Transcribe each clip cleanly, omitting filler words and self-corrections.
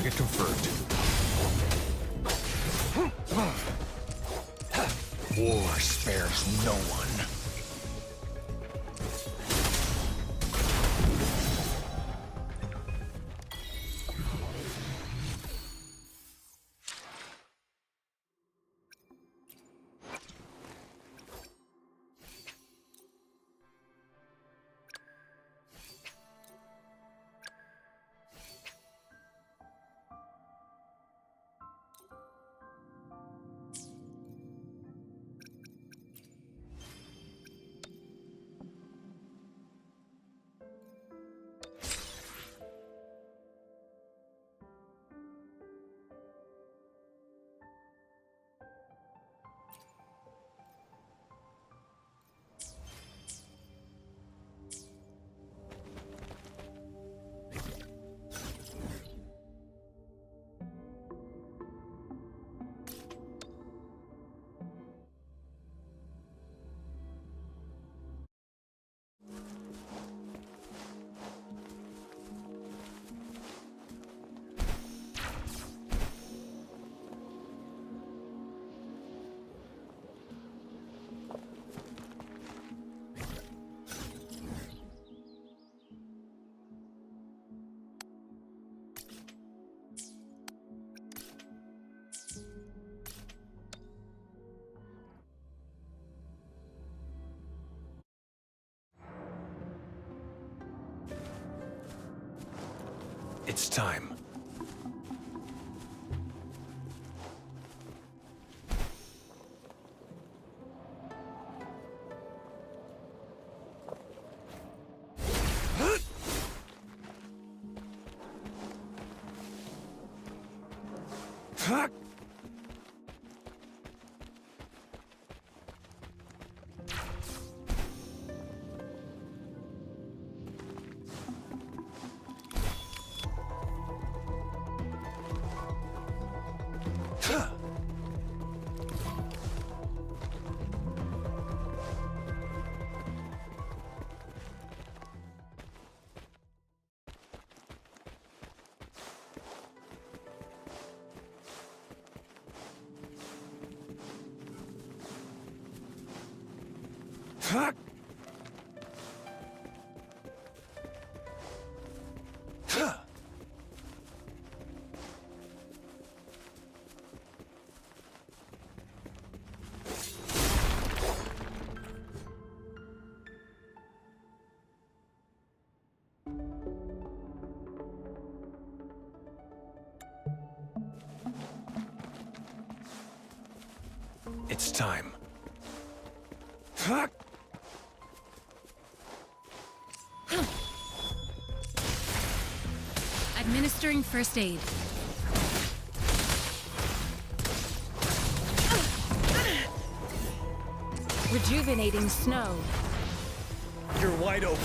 Target confirmed. War spares no one. It's time. It's time. Administering first aid. Rejuvenating snow. You're wide open.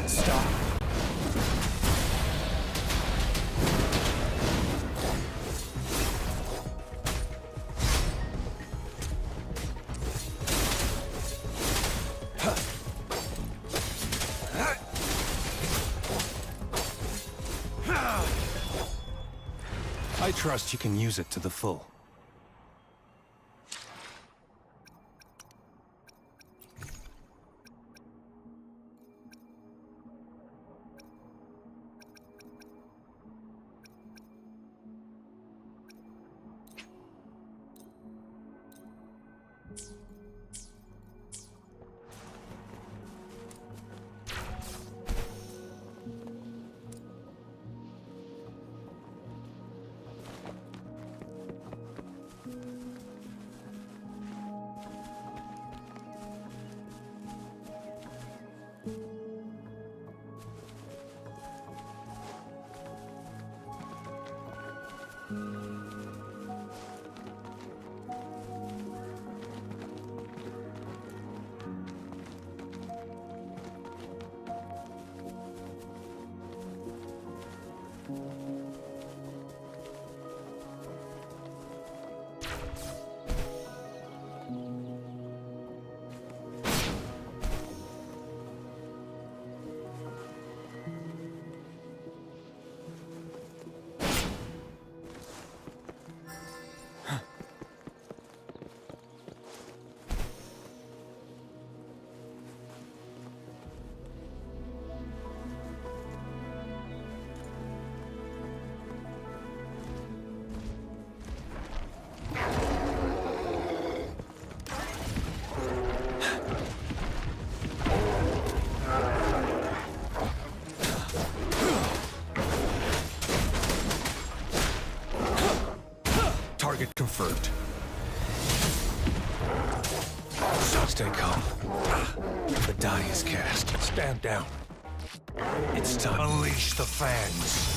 Stop. I trust you can use it to the full. Stay calm. The die is cast. Stand down. It's time. Unleash the fangs.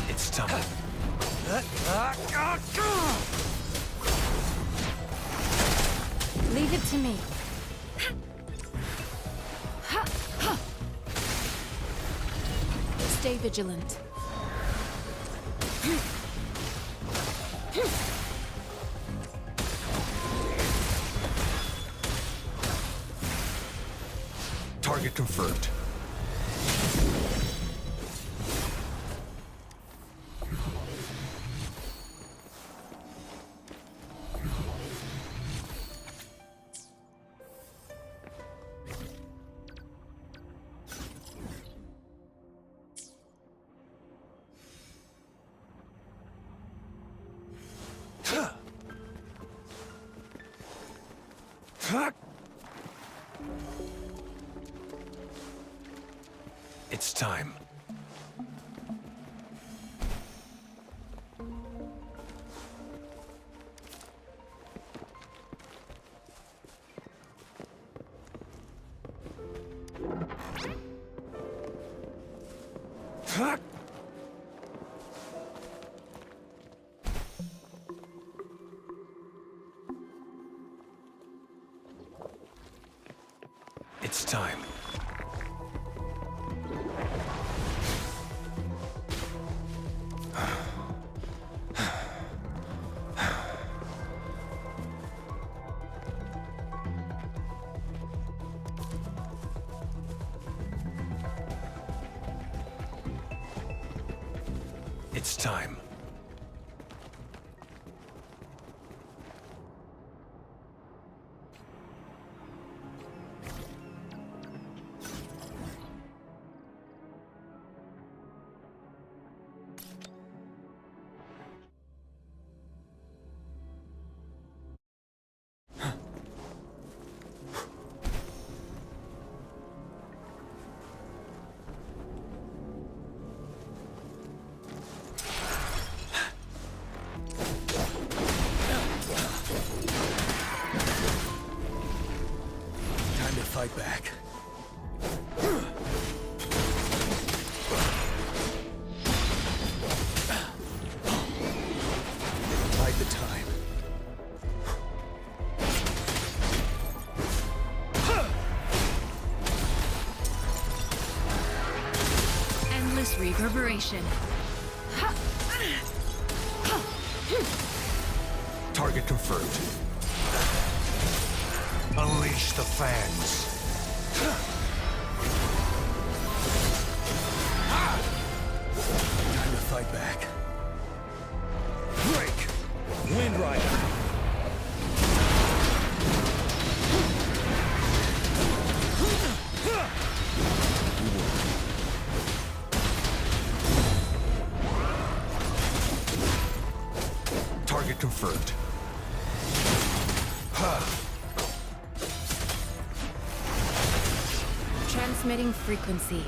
It's time. Leave it to me. Stay vigilant. Target confirmed. It's time. It's time. It's time. Fight back. Bide the time. Endless reverberation. Target confirmed. Unleash the fangs. Time to fight back. Break! Wind Rider! Target confirmed. Transmitting frequency.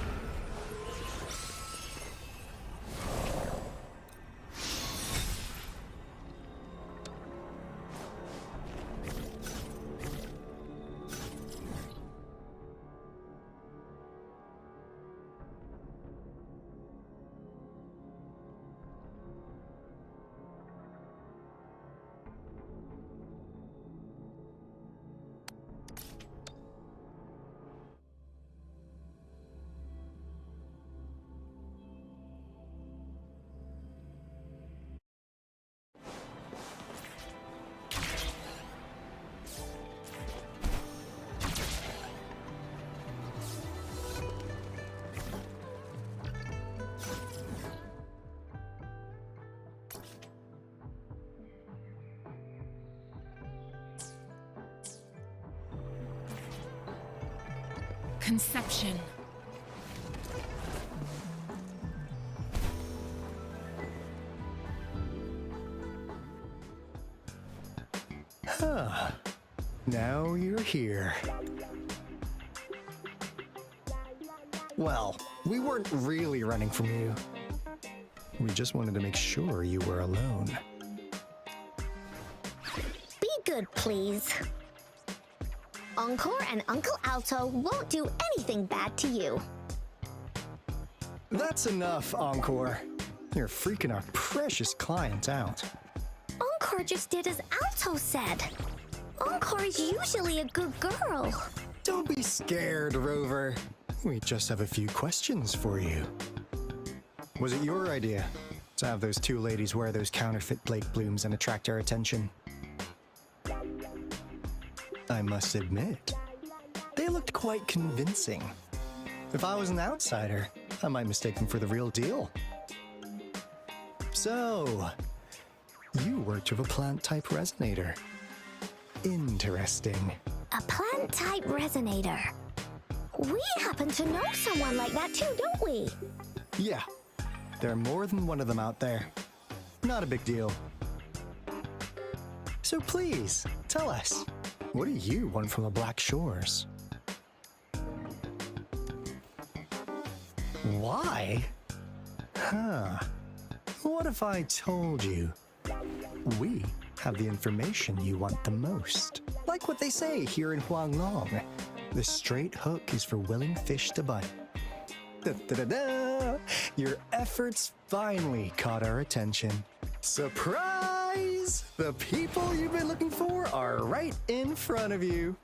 conception. Now you're here. Well, we weren't really running from you. We just wanted to make sure you were alone. Be good, please. Encore and Uncle Alto won't do anything bad to you. That's enough, Encore. You're freaking our precious client out. Encore just did as Alto said. Encore is usually a good girl. Don't be scared, Rover. We just have a few questions for you. Was it your idea to have those two ladies wear those counterfeit Blake blooms and attract our attention? I must admit, they looked quite convincing. If I was an outsider, I might mistake them for the real deal. So, you worked with a plant-type resonator. Interesting. A plant-type resonator. We happen to know someone like that too, don't we? Yeah, there are more than one of them out there. Not a big deal. So please, tell us, what do you want from the Black Shores? Why? What if I told you we have the information you want the most? Like what they say here in Huanglong, the straight hook is for willing fish to bite. Da-da-da-da! Your efforts finally caught our attention. Surprise! The people you've been looking for are right in front of you.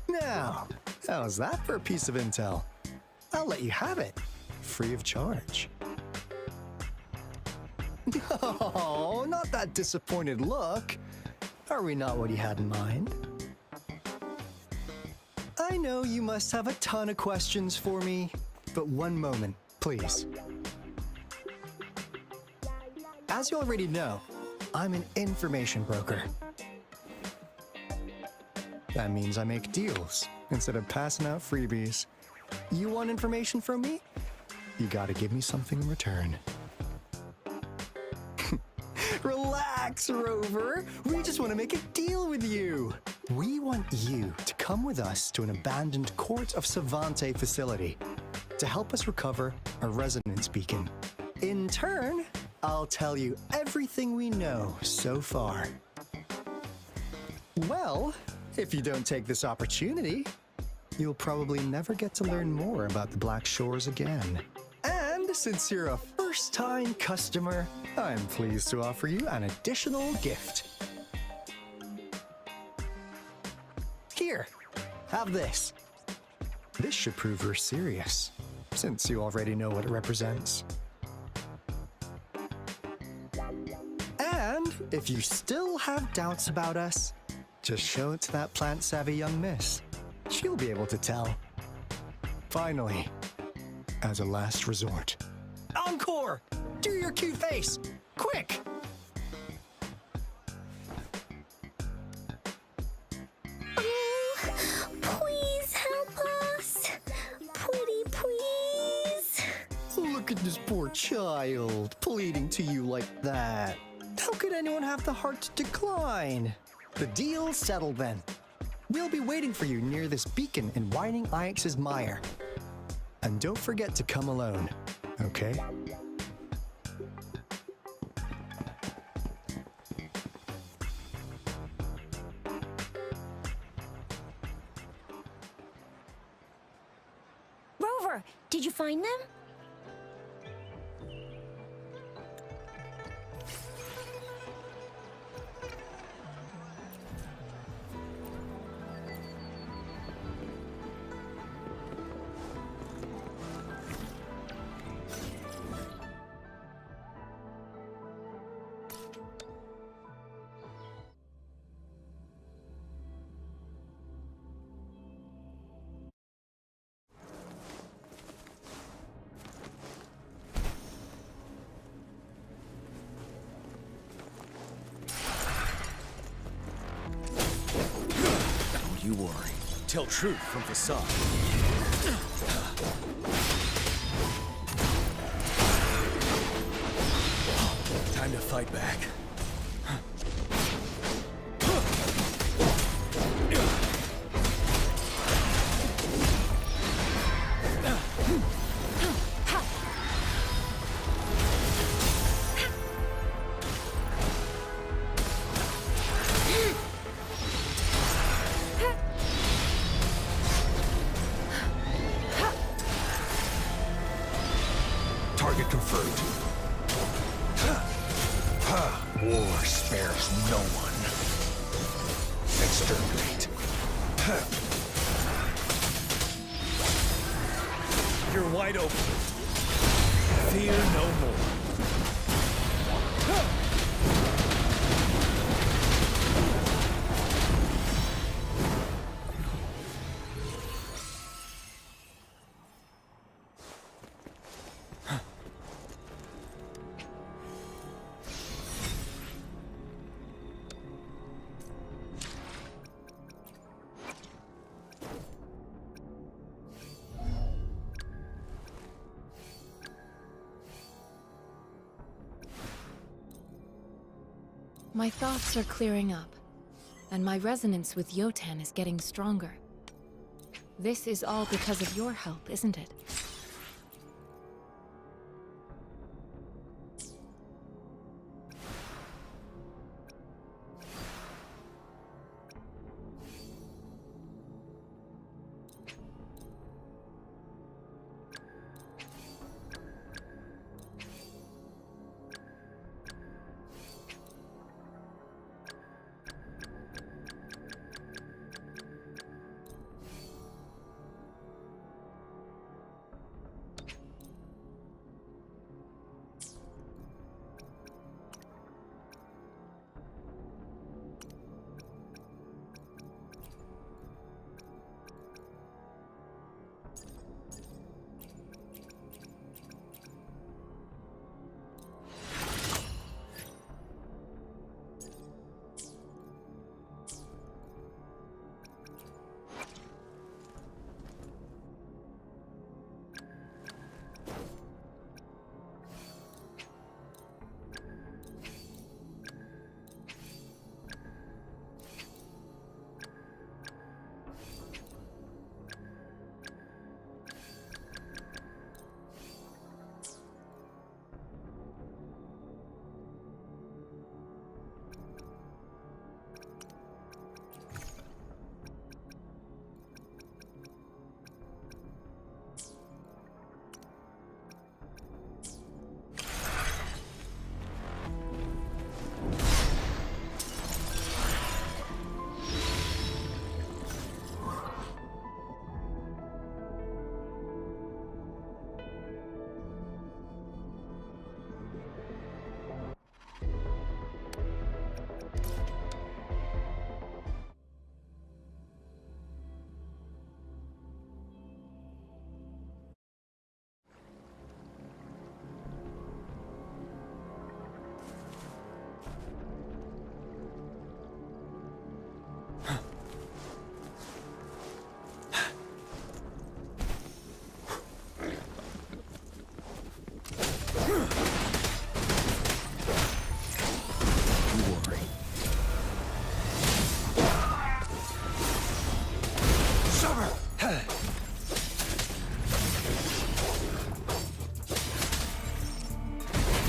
Now, how's that for a piece of intel? I'll let you have it, free of charge. Oh, not that disappointed look. Are we not what you had in mind? I know you must have a ton of questions for me, but one moment, please. As you already know, I'm an information broker. That means I make deals instead of passing out freebies. You want information from me? You gotta give me something in return. Relax, Rover. We just want to make a deal with you. We want you to come with us to an abandoned Court of Savante facility to help us recover a resonance beacon. In turn, I'll tell you everything we know so far. Well, if you don't take this opportunity, you'll probably never get to learn more about the Black Shores again. And since you're a first-time customer, I'm pleased to offer you an additional gift. Here, have this. This should prove you're serious, since you already know what it represents. And if you still have doubts about us, just show it to that plant-savvy young miss. She'll be able to tell. Finally, as a last resort, Encore! Do your cute face! Quick! Oh, please help us. Pretty please. Look at this poor child, pleading to you like that. How could anyone have the heart to decline? The deal's settled then. We'll be waiting for you near this beacon in Whining Ix's mire. And don't forget to come alone, okay? Rover, did you find them? You worry. tell truth from facade. Time to fight back. Target confirmed. War spares no one. Exterminate. You're wide open. Fear no more. My thoughts are clearing up, and my resonance with Yotan is getting stronger. This is all because of your help, isn't it?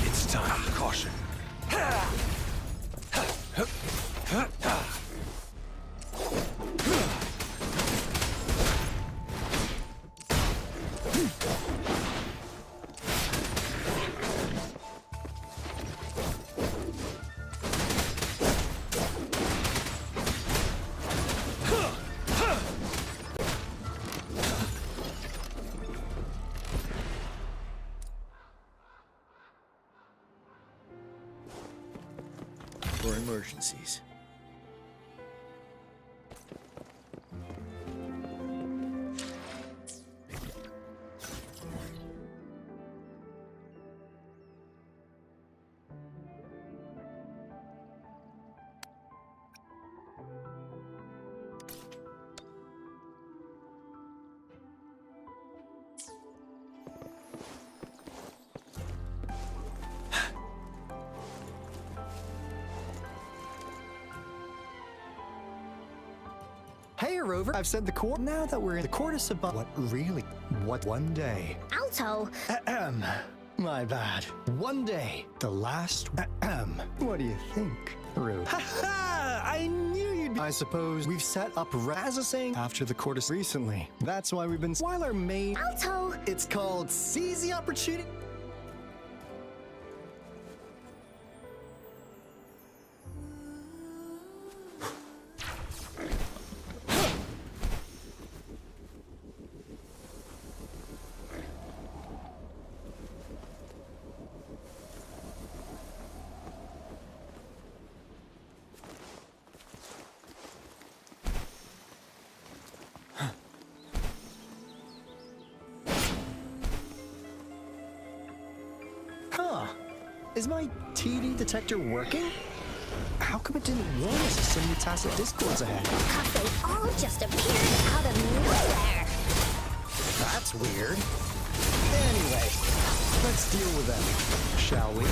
It's time. Caution. For emergencies. Rover. I've said the court. Now that we're in the court of Savant, what one day? Alto, Ahem. My bad. One day. The last. Ahem. What do you think, Rover? Ha ha! I knew you'd be. I suppose we've set up as a saying after the court is recently. That's why we've been. While our main. Alto. It's called Seize the Opportunity. Huh. Is my TD detector working? How come it didn't warn us of so many tacit discords ahead? Because they all just appeared out of nowhere. That's weird. Anyway, let's deal with them, shall we?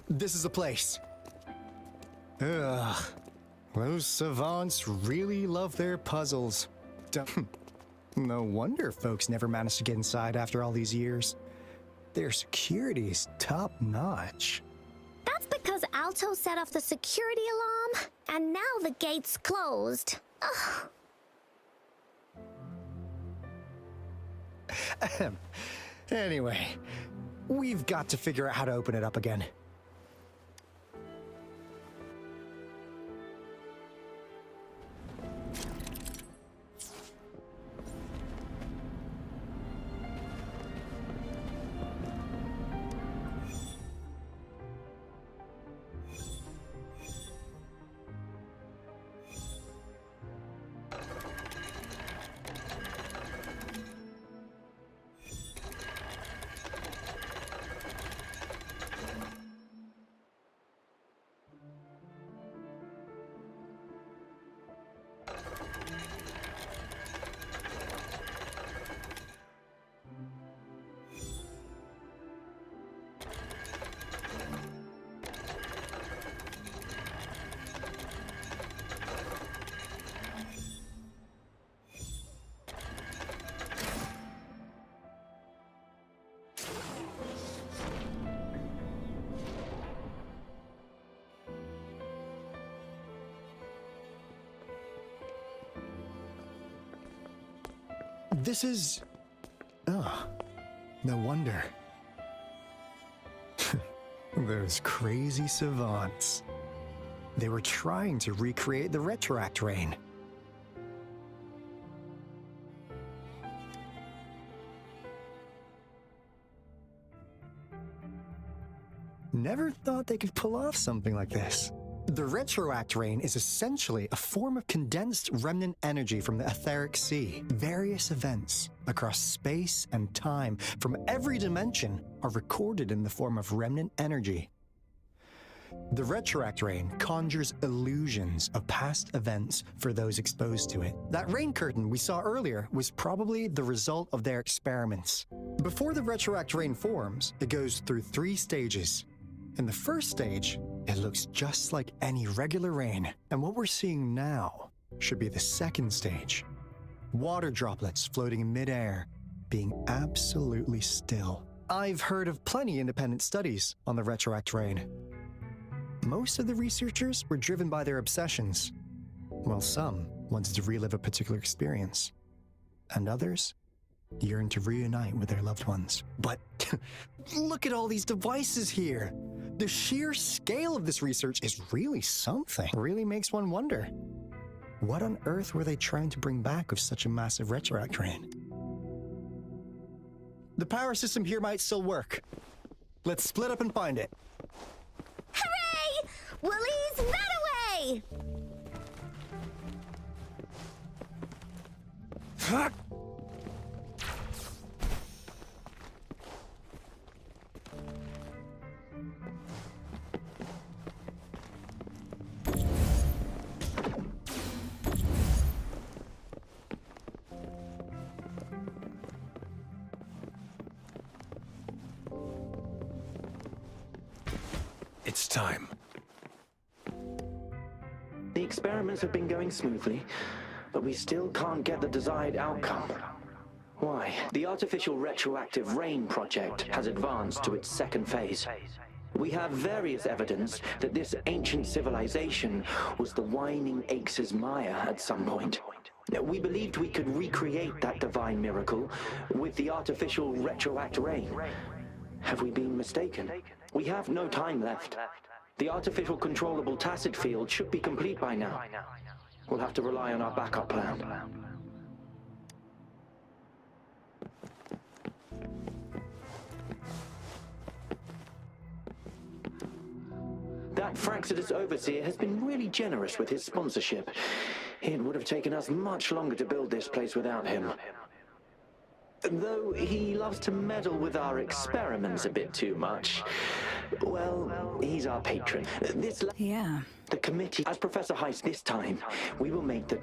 This is the place. Ugh. Those savants really love their puzzles. No wonder folks never managed to get inside after all these years. Their security is top-notch. That's because Alto set off the security alarm, and now the gate's closed. Ugh. Anyway, we've got to figure out how to open it up again. This is... Oh, no wonder. Those crazy savants. They were trying to recreate the retroact rain. Never thought they could pull off something like this. The retroact rain is essentially a form of condensed remnant energy from the etheric sea. Various events across space and time from every dimension are recorded in the form of remnant energy. The retroact rain conjures illusions of past events for those exposed to it. That rain curtain we saw earlier was probably the result of their experiments. Before the retroact rain forms, it goes through 3 stages. In the first stage, it looks just like any regular rain, and what we're seeing now should be the second stage. Water droplets floating in midair, being absolutely still. I've heard of plenty independent studies on the retroact rain. Most of the researchers were driven by their obsessions, while some wanted to relive a particular experience, and others yearned to reunite with their loved ones. But look at all these devices here! The sheer scale of this research is really something. Really makes one wonder. What on earth were they trying to bring back with such a massive retroact rain? The power system here might still work. Let's split up and find it. Hooray! Willie's that away! It's time. The experiments have been going smoothly, but we still can't get the desired outcome. Why? The artificial retroactive rain project has advanced to its second phase. We have various evidence that this ancient civilization was the Whining Aches' Maya at some point. We believed we could recreate that divine miracle with the artificial retroact rain. Have we been mistaken? We have no time left. The artificial controllable tacit field should be complete by now. We'll have to rely on our backup plan. That Fraxidus overseer has been really generous with his sponsorship. It would have taken us much longer to build this place without him. Though he loves to meddle with our experiments a bit too much. Well, he's our patron. Yeah. The committee, as Professor Heist this time, we will make the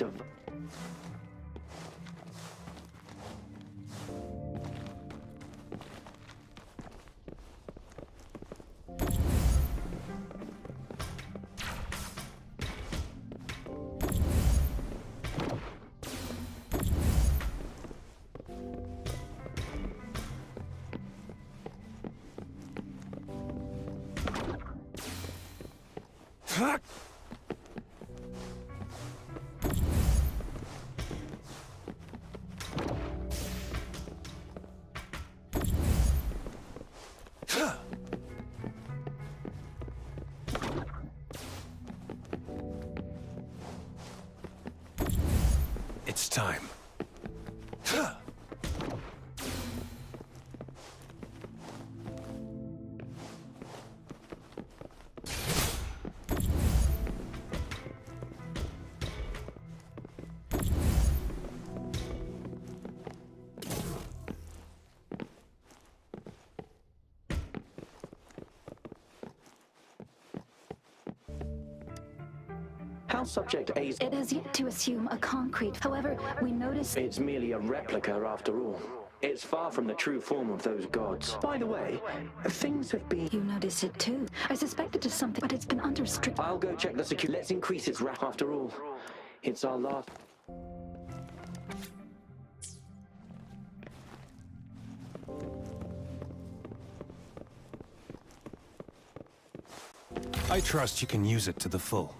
It's time. House Subject A's... It has yet to assume a concrete. However, we notice... It's merely a replica after all. It's far from the true form of those gods. By the way, things have been... You notice it too. I suspect it is something, but it's been under strict... I'll go check the security. Let's increase its wrap after all. It's our last... I trust you can use it to the full.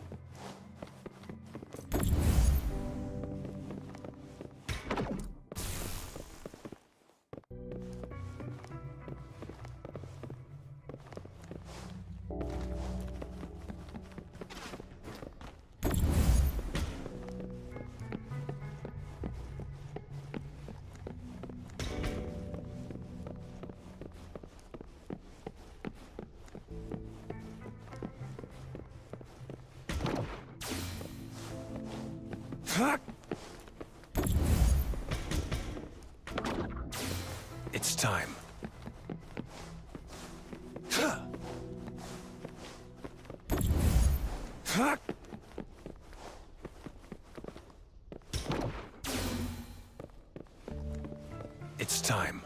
It's time. It's time.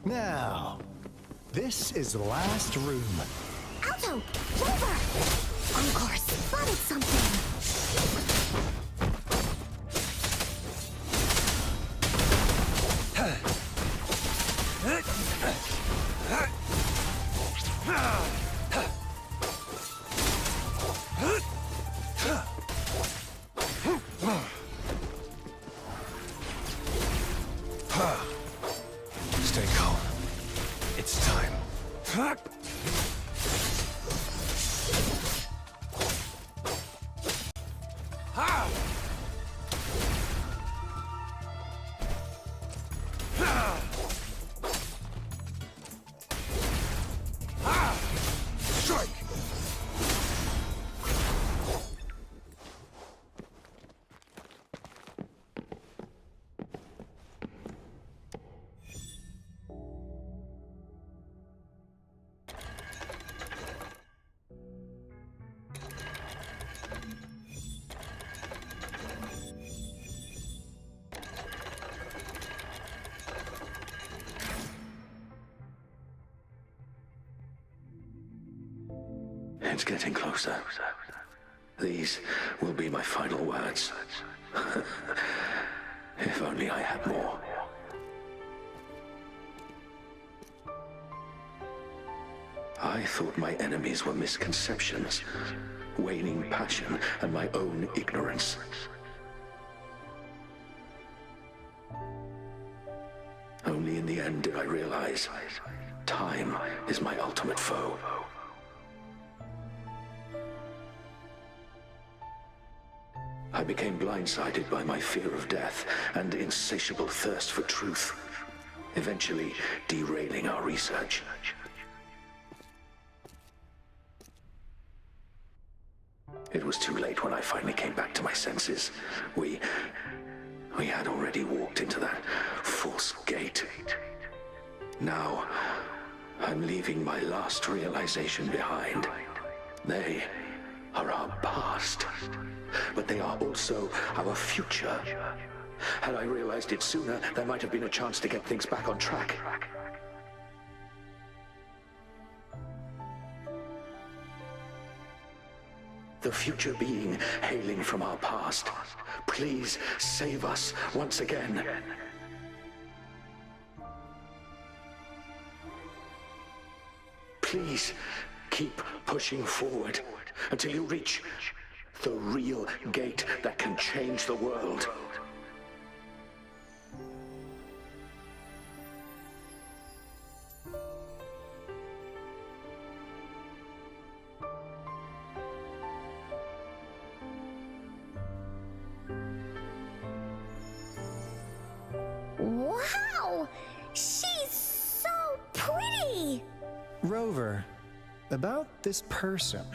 Now, this is the last room. Alto! Rover! Encore spotted something! Stay calm. It's time. It's getting closer. These will be my final words. If only I had more. I thought my enemies were misconceptions, waning passion, and my own ignorance. Only in the end did I realize time is my ultimate foe. I became blindsided by my fear of death and insatiable thirst for truth, eventually derailing our research. It was too late when I finally came back to my senses. We had already walked into that false gate. Now, I'm leaving my last realization behind. They are our past, but they are also our future. Had I realized it sooner, there might have been a chance to get things back on track. The future being hailing from our past, please save us once again. Please keep pushing forward until you reach the real gate that can change the world. Wow! She's so pretty! Rover, about this person.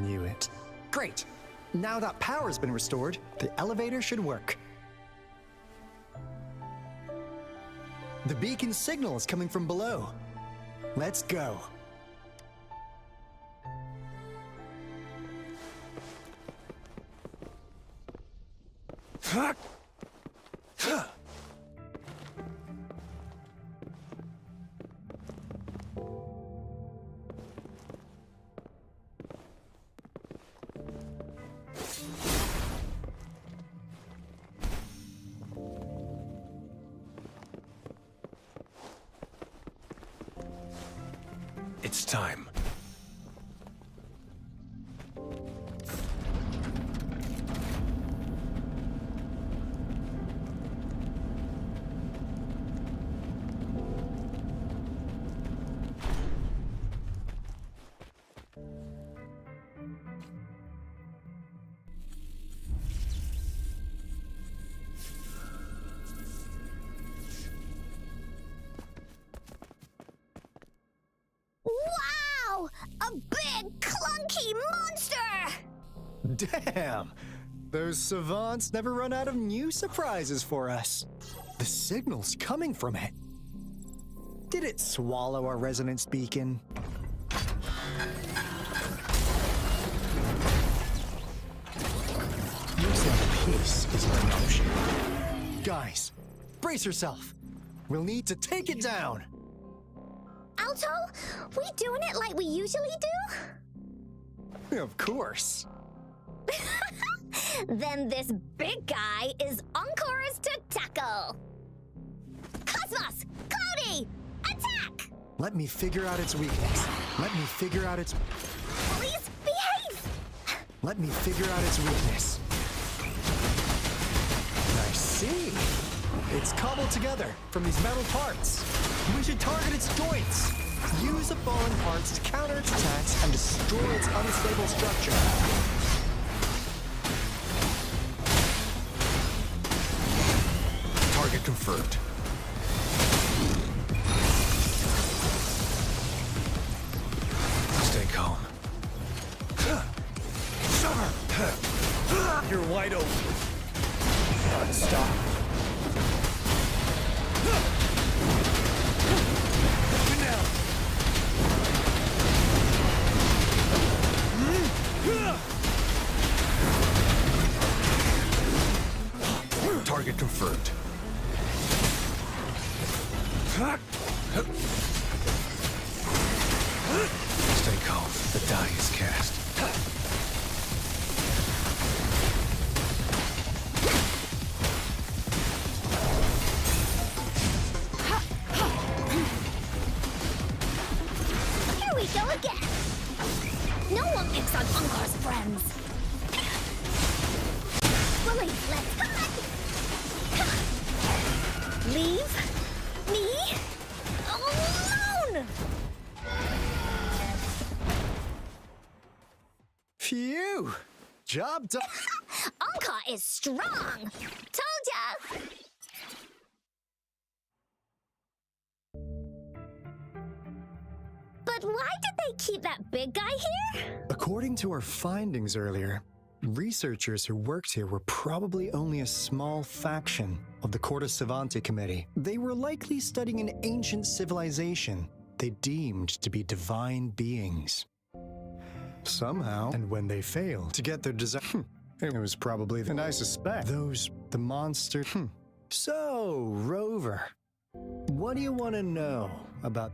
Knew it. Great! Now that power's been restored, the elevator should work. The beacon signal is coming from below. Let's go. It's time. Wow! A big, clunky monster! Damn! Those savants never run out of new surprises for us. The signal's coming from it. Did it swallow our resonance beacon? Looks like peace is an option. Guys, brace yourself. We'll need to take it down. Alto, we doing it like we usually do? Of course. Then this big guy is on course to tackle. Cosmos! Cloudy! Attack! Let me figure out its weakness. Let me figure out its... Please behave! Let me figure out its weakness. I see. It's cobbled together from these metal parts. We should target its joints. Use the fallen parts to counter its attacks and destroy its unstable structure. confirmed. Stay calm. You're wide open. Stop. Target confirmed. Stay calm. The die is cast. Here we go again. No one picks on Unkar's friends. Willie, let's go. Leave me alone! Phew! Job done. Unkar is strong! Told ya! But why did they keep that big guy here? According to our findings earlier, researchers who worked here were probably only a small faction of the Corte Savante Committee. They were likely studying an ancient civilization they deemed to be divine beings. Somehow, and when they failed to get their desire, it was probably, and I suspect, the monster. So, Rover, what do you want to know about...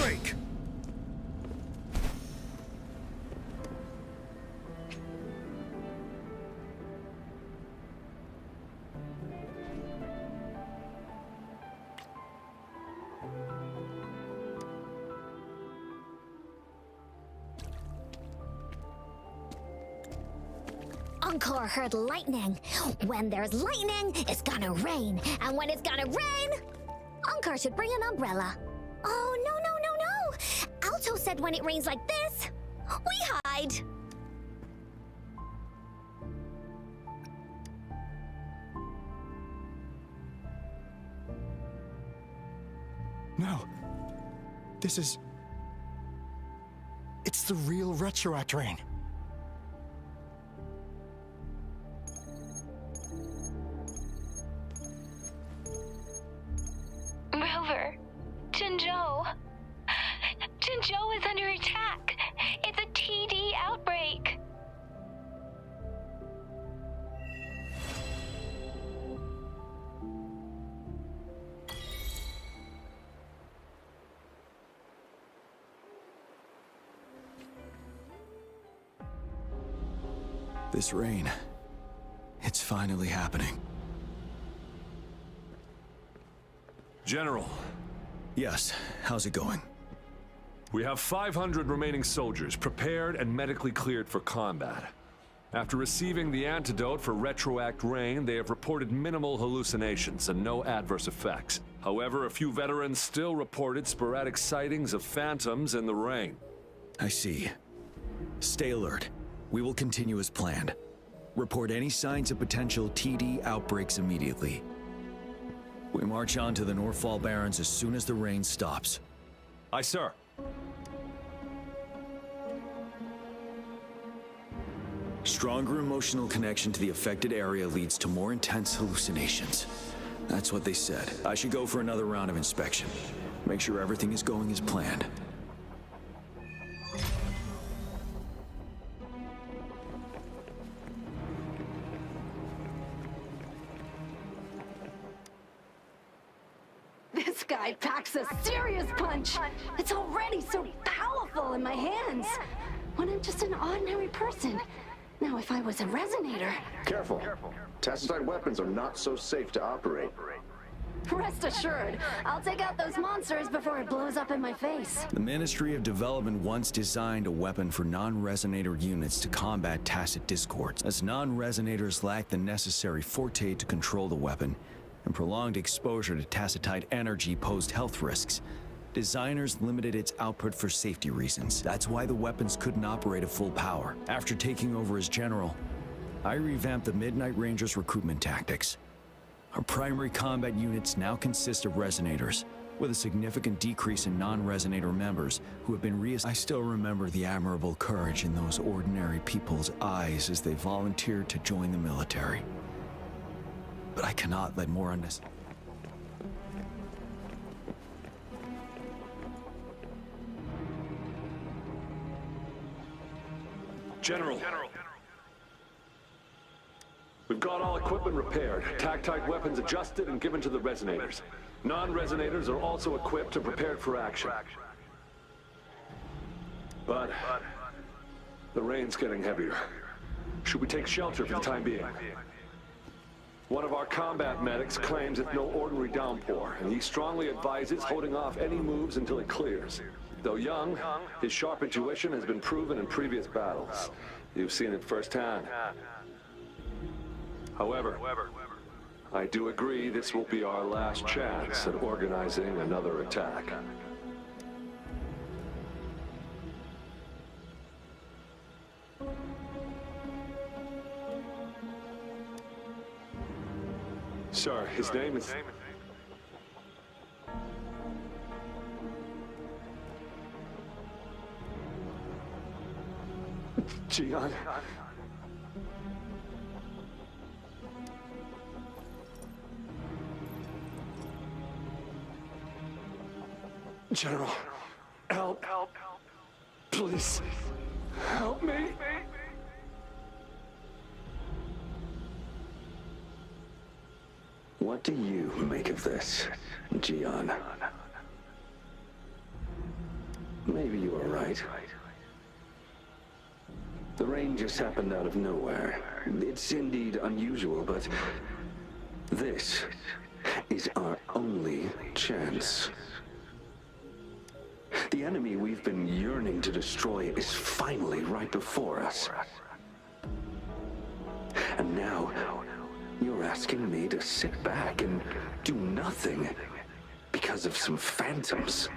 Break! Unkar heard lightning. When there's lightning, it's gonna rain. And when it's gonna rain, Unkar should bring an umbrella. Oh, no, no, no, no! Alto said when it rains like this, we hide. No. This is... It's the real Retroact rain. Rover, Jinzhou. Jinzhou is under attack. It's a TD outbreak. This rain, it's finally happening. General. Yes, how's it going? We have 500 remaining soldiers prepared and medically cleared for combat. After receiving the antidote for Retroact Rain, they have reported minimal hallucinations and no adverse effects. However, a few veterans still reported sporadic sightings of phantoms in the rain. I see. Stay alert. We will continue as planned. Report any signs of potential TD outbreaks immediately. We march on to the Northfall Barrens as soon as the rain stops. Aye, sir. Stronger emotional connection to the affected area leads to more intense hallucinations. That's what they said. I should go for another round of inspection. Make sure everything is going as planned. This guy packs a serious punch. It's already so powerful. powerful in my hands when I'm just an ordinary person. Now, if I was a resonator... Careful. Tacitite weapons are not so safe to operate. Rest assured, I'll take out those monsters before it blows up in my face. The Ministry of Development once designed a weapon for non-resonator units to combat tacit discords, as non-resonators lack the necessary forte to control the weapon, and prolonged exposure to tacitite energy posed health risks. Designers limited its output for safety reasons. That's why the weapons couldn't operate at full power. After taking over as general, I revamped the Midnight Rangers' recruitment tactics. Our primary combat units now consist of resonators, with a significant decrease in non-resonator members who have been I still remember the admirable courage in those ordinary people's eyes as they volunteered to join the military. But I cannot let more unnecessary... General. We've got all equipment repaired, tactite weapons adjusted and given to the resonators. Non-resonators are also equipped and prepared for action. But the rain's getting heavier. Should we take shelter for the time being? One of our combat medics claims it's no ordinary downpour, and he strongly advises holding off any moves until it clears. Though young, his sharp intuition has been proven in previous battles. You've seen it firsthand. However, I do agree this will be our last chance at organizing another attack. Sir, his name is... Gian. General, help. Please, help me. What do you make of this, Gian? Maybe you are right. The rain just happened out of nowhere. It's indeed unusual, but this is our only chance. The enemy we've been yearning to destroy is finally right before us. And now, you're asking me to sit back and do nothing because of some phantoms.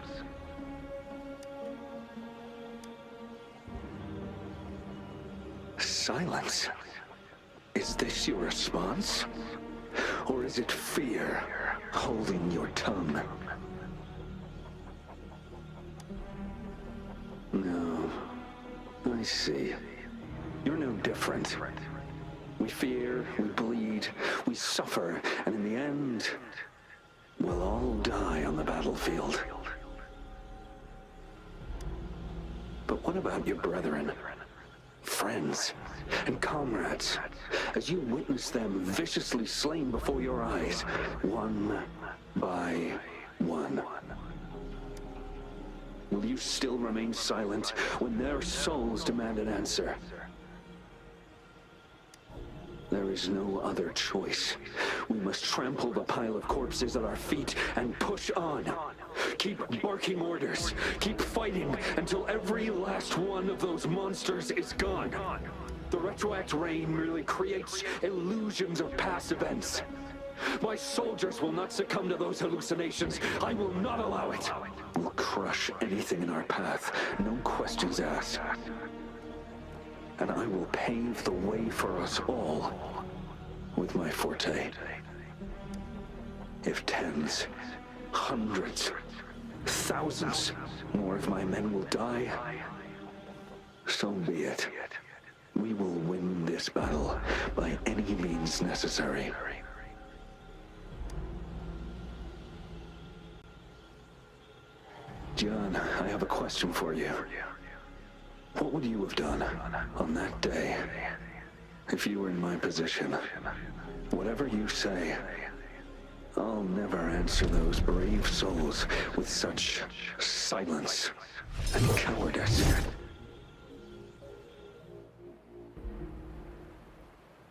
Silence. Is this your response? Or is it fear holding your tongue? No. I see. You're no different. We fear, we bleed, we suffer, and in the end, we'll all die on the battlefield. But what about your brethren, friends, and comrades, as you witness them viciously slain before your eyes, one by one? Will you still remain silent when their souls demand an answer? There is no other choice. We must trample the pile of corpses at our feet and push on. Keep barking orders. Keep fighting until every last one of those monsters is gone. The retroact rain merely creates illusions of past events. My soldiers will not succumb to those hallucinations. I will not allow it. We'll crush anything in our path, no questions asked. And I will pave the way for us all with my forte. If tens, hundreds, thousands more of my men will die, so be it. We will win this battle by any means necessary. John, I have a question for you. What would you have done on that day if you were in my position? Whatever you say, I'll never answer those brave souls with such silence. and cowardice.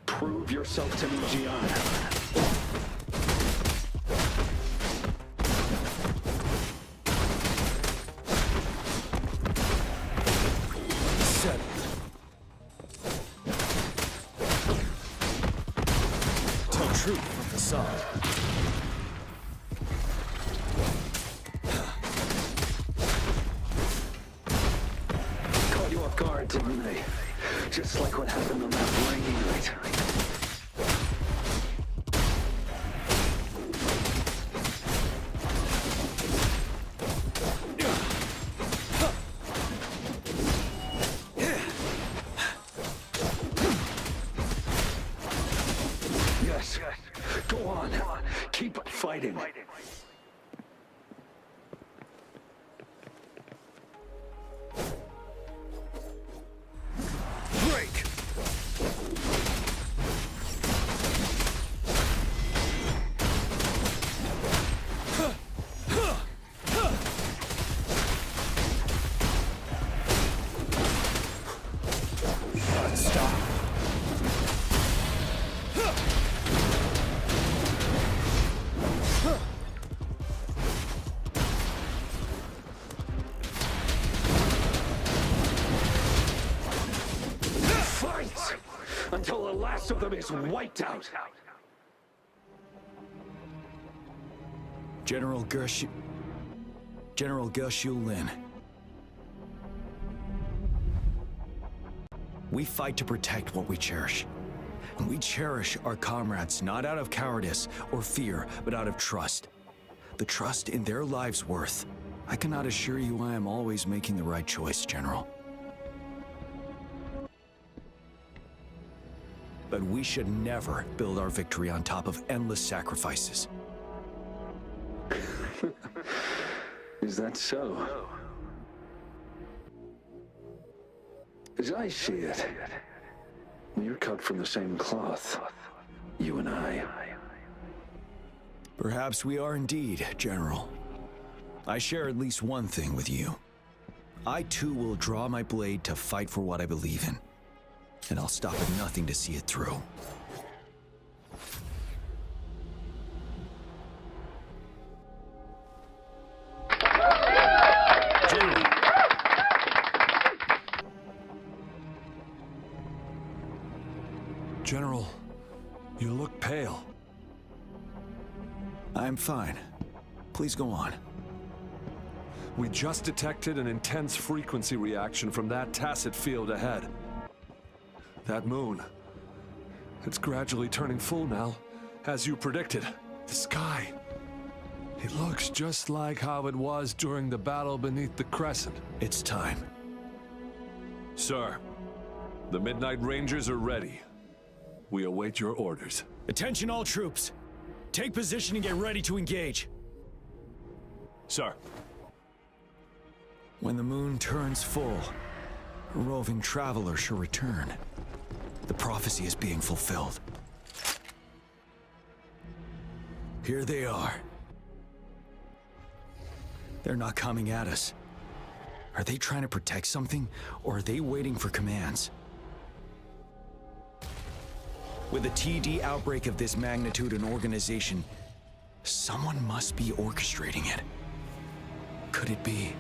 Prove yourself to me, Gian. Truth from the side. Caught you off guard, didn't they? Just like what happened on that rainy night. Yes, go on. Keep fighting. Break! Stop. Fight! Until the last of them is wiped out! General Gershu Lin. We fight to protect what we cherish. And we cherish our comrades not out of cowardice or fear, but out of trust. The trust in their lives' worth. I cannot assure you I am always making the right choice, General. But we should never build our victory on top of endless sacrifices. Is that so? As I see it, we're cut from the same cloth, you and I. Perhaps we are indeed, General. I share at least one thing with you. I too will draw my blade to fight for what I believe in. And I'll stop at nothing to see it through. General. General, you look pale. I'm fine. Please go on. We just detected an intense frequency reaction from that tacit field ahead. That moon. It's gradually turning full now, as you predicted. The sky. It looks just like how it was during the battle beneath the crescent. It's time. Sir, the Midnight Rangers are ready. We await your orders. Attention all troops. Take position and get ready to engage. Sir. When the moon turns full, a roving traveler shall return. The prophecy is being fulfilled. Here they are. They're not coming at us. Are they trying to protect something, or are they waiting for commands? With a TD outbreak of this magnitude and organization, someone must be orchestrating it. Could it be?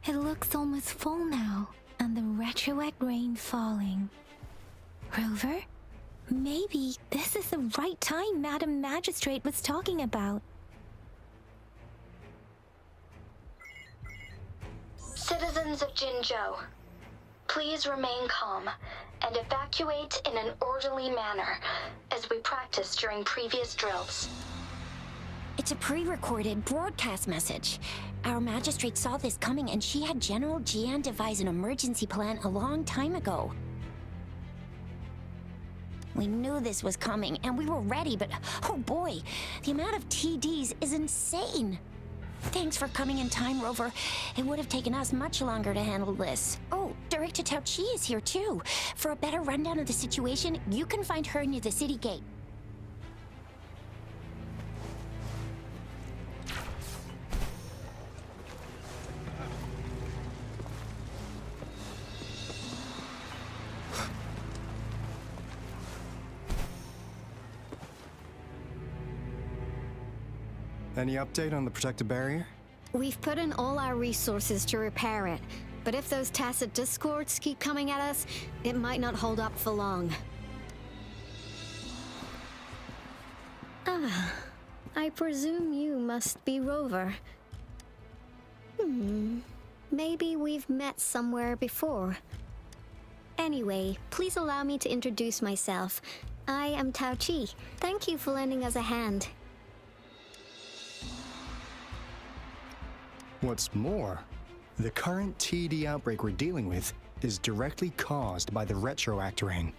It looks almost full now, and the retroact rain falling. Rover? Maybe this is the right time Madam Magistrate was talking about. Citizens of Jinzhou, please remain calm and evacuate in an orderly manner as we practiced during previous drills. It's a pre-recorded broadcast message. Our magistrate saw this coming and she had General Jian devise an emergency plan a long time ago. We knew this was coming and we were ready, but oh boy, the amount of TDs is insane. Thanks for coming in time, Rover. It would have taken us much longer to handle this. Oh, Director Tao Chi is here too. For a better rundown of the situation, you can find her near the city gate. Any update on the protective barrier? We've put in all our resources to repair it, but if those tacit discords keep coming at us, it might not hold up for long. Ah, I presume you must be Rover. Maybe we've met somewhere before. Anyway, please allow me to introduce myself. I am Tao Chi. Thank you for lending us a hand. What's more, the current TD outbreak we're dealing with is directly caused by the retroact rain.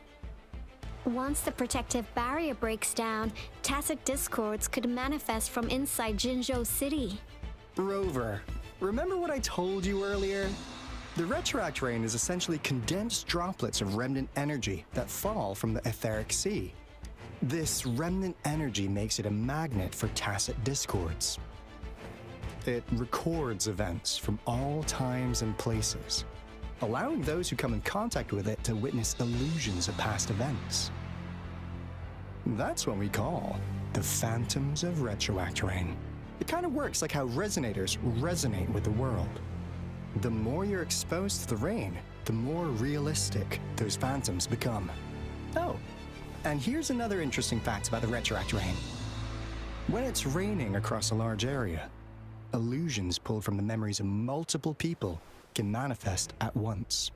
Once the protective barrier breaks down, tacit discords could manifest from inside Jinzhou City. Rover, remember what I told you earlier? The retroact rain is essentially condensed droplets of remnant energy that fall from the etheric sea. This remnant energy makes it a magnet for tacit discords. It records events from all times and places, allowing those who come in contact with it to witness illusions of past events. That's what we call the phantoms of retroact rain. It kind of works like how resonators resonate with the world. The more you're exposed to the rain, the more realistic those phantoms become. Oh, and here's another interesting fact about the retroact rain. When it's raining across a large area, illusions pulled from the memories of multiple people can manifest at once.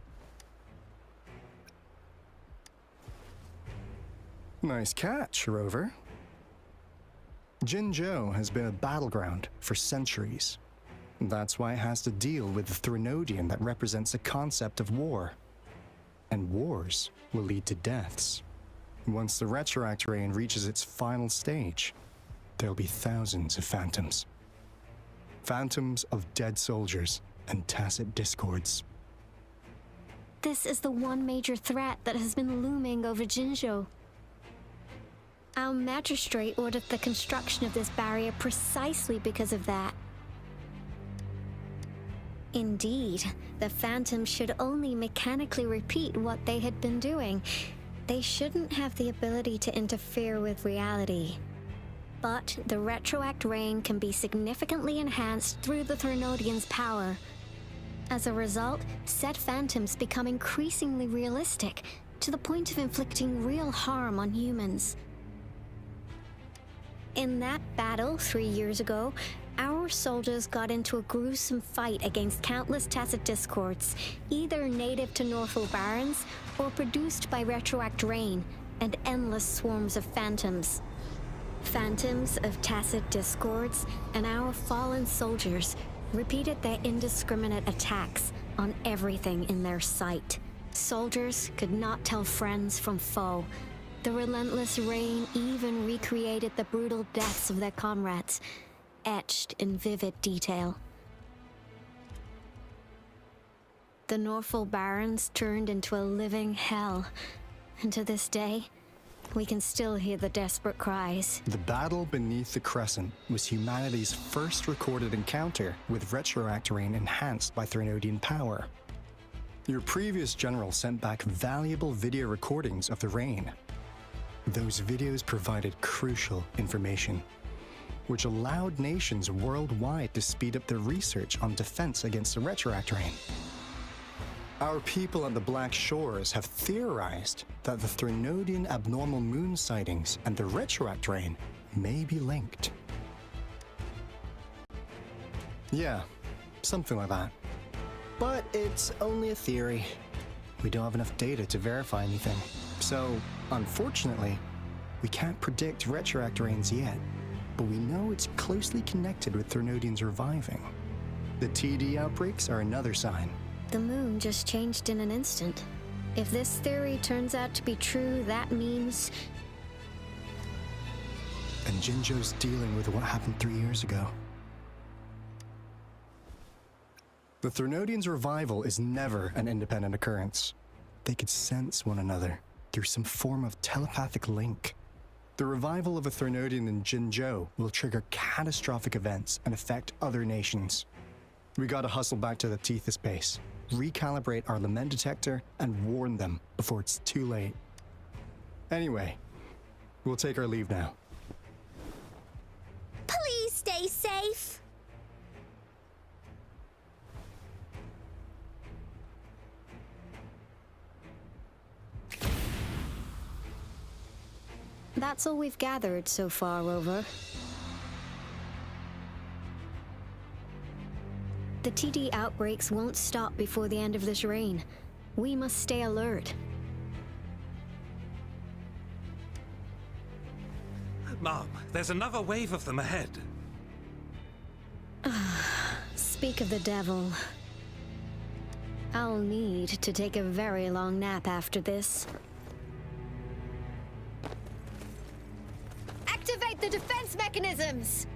Nice catch, Rover. Jinzhou has been a battleground for centuries. That's why it has to deal with the Threnodian that represents the concept of war. And wars will lead to deaths. Once the retroact rain reaches its final stage, there'll be thousands of phantoms. Phantoms of dead soldiers and tacit discords. This is the one major threat that has been looming over Jinzhou. Our magistrate ordered the construction of this barrier precisely because of that. Indeed, the phantoms should only mechanically repeat what they had been doing. They shouldn't have the ability to interfere with reality. But the retroact rain can be significantly enhanced through the Threnodian's power. As a result, said phantoms become increasingly realistic, to the point of inflicting real harm on humans. In that battle 3 years ago, our soldiers got into a gruesome fight against countless tacit discords, either native to Northwell Barrens or produced by retroact rain and endless swarms of phantoms. Phantoms of tacit discords and our fallen soldiers repeated their indiscriminate attacks on everything in their sight. Soldiers could not tell friends from foe. The relentless rain even recreated the brutal deaths of their comrades, etched in vivid detail. The Northwell Barrens turned into a living hell, and to this day, we can still hear the desperate cries. The battle beneath the Crescent was humanity's first recorded encounter with retroact rain enhanced by Threnodian power. Your previous general sent back valuable video recordings of the rain. Those videos provided crucial information. which allowed nations worldwide to speed up their research on defense against the retroact rain. Our people on the Black Shores have theorized that the Threnodian abnormal moon sightings and the retroact rain may be linked. Yeah, something like that. But it's only a theory. We don't have enough data to verify anything. So, unfortunately, we can't predict retroact rains yet, but we know it's closely connected with Threnodians reviving. The TD outbreaks are another sign. The moon just changed in an instant. If this theory turns out to be true, that means... And Jinzhou's dealing with what happened 3 years ago. The Threnodians' revival is never an independent occurrence. They could sense one another through some form of telepathic link. The revival of a Threnodian in Jinzhou will trigger catastrophic events and affect other nations. We gotta hustle back to the Tethys base, recalibrate our lament detector, and warn them before it's too late. Anyway, we'll take our leave now. Please stay safe. That's all we've gathered so far, Rover. The TD outbreaks won't stop before the end of this reign. We must stay alert. Mom, there's another wave of them ahead. Speak of the devil. I'll need to take a very long nap after this. Activate the defense mechanisms!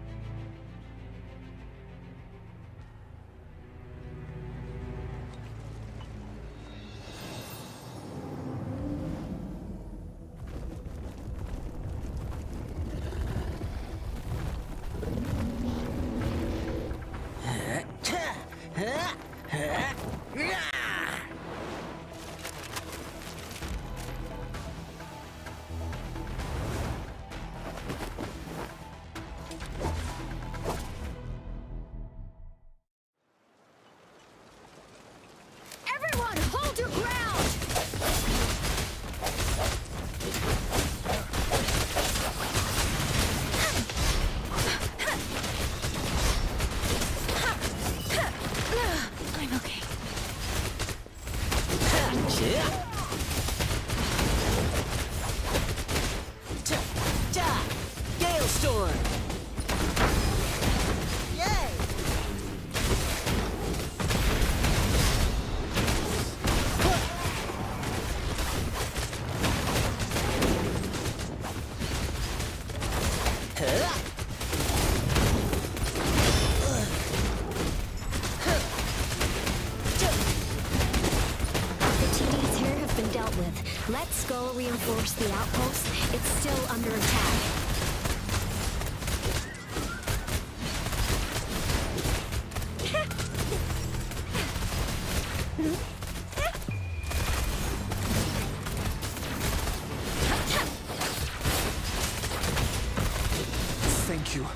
Everyone, hold your ground! I'm okay. Gale Storm! Yay! The TDs here have been dealt with. Let's go reinforce the outpost. It's still under attack. Thank you.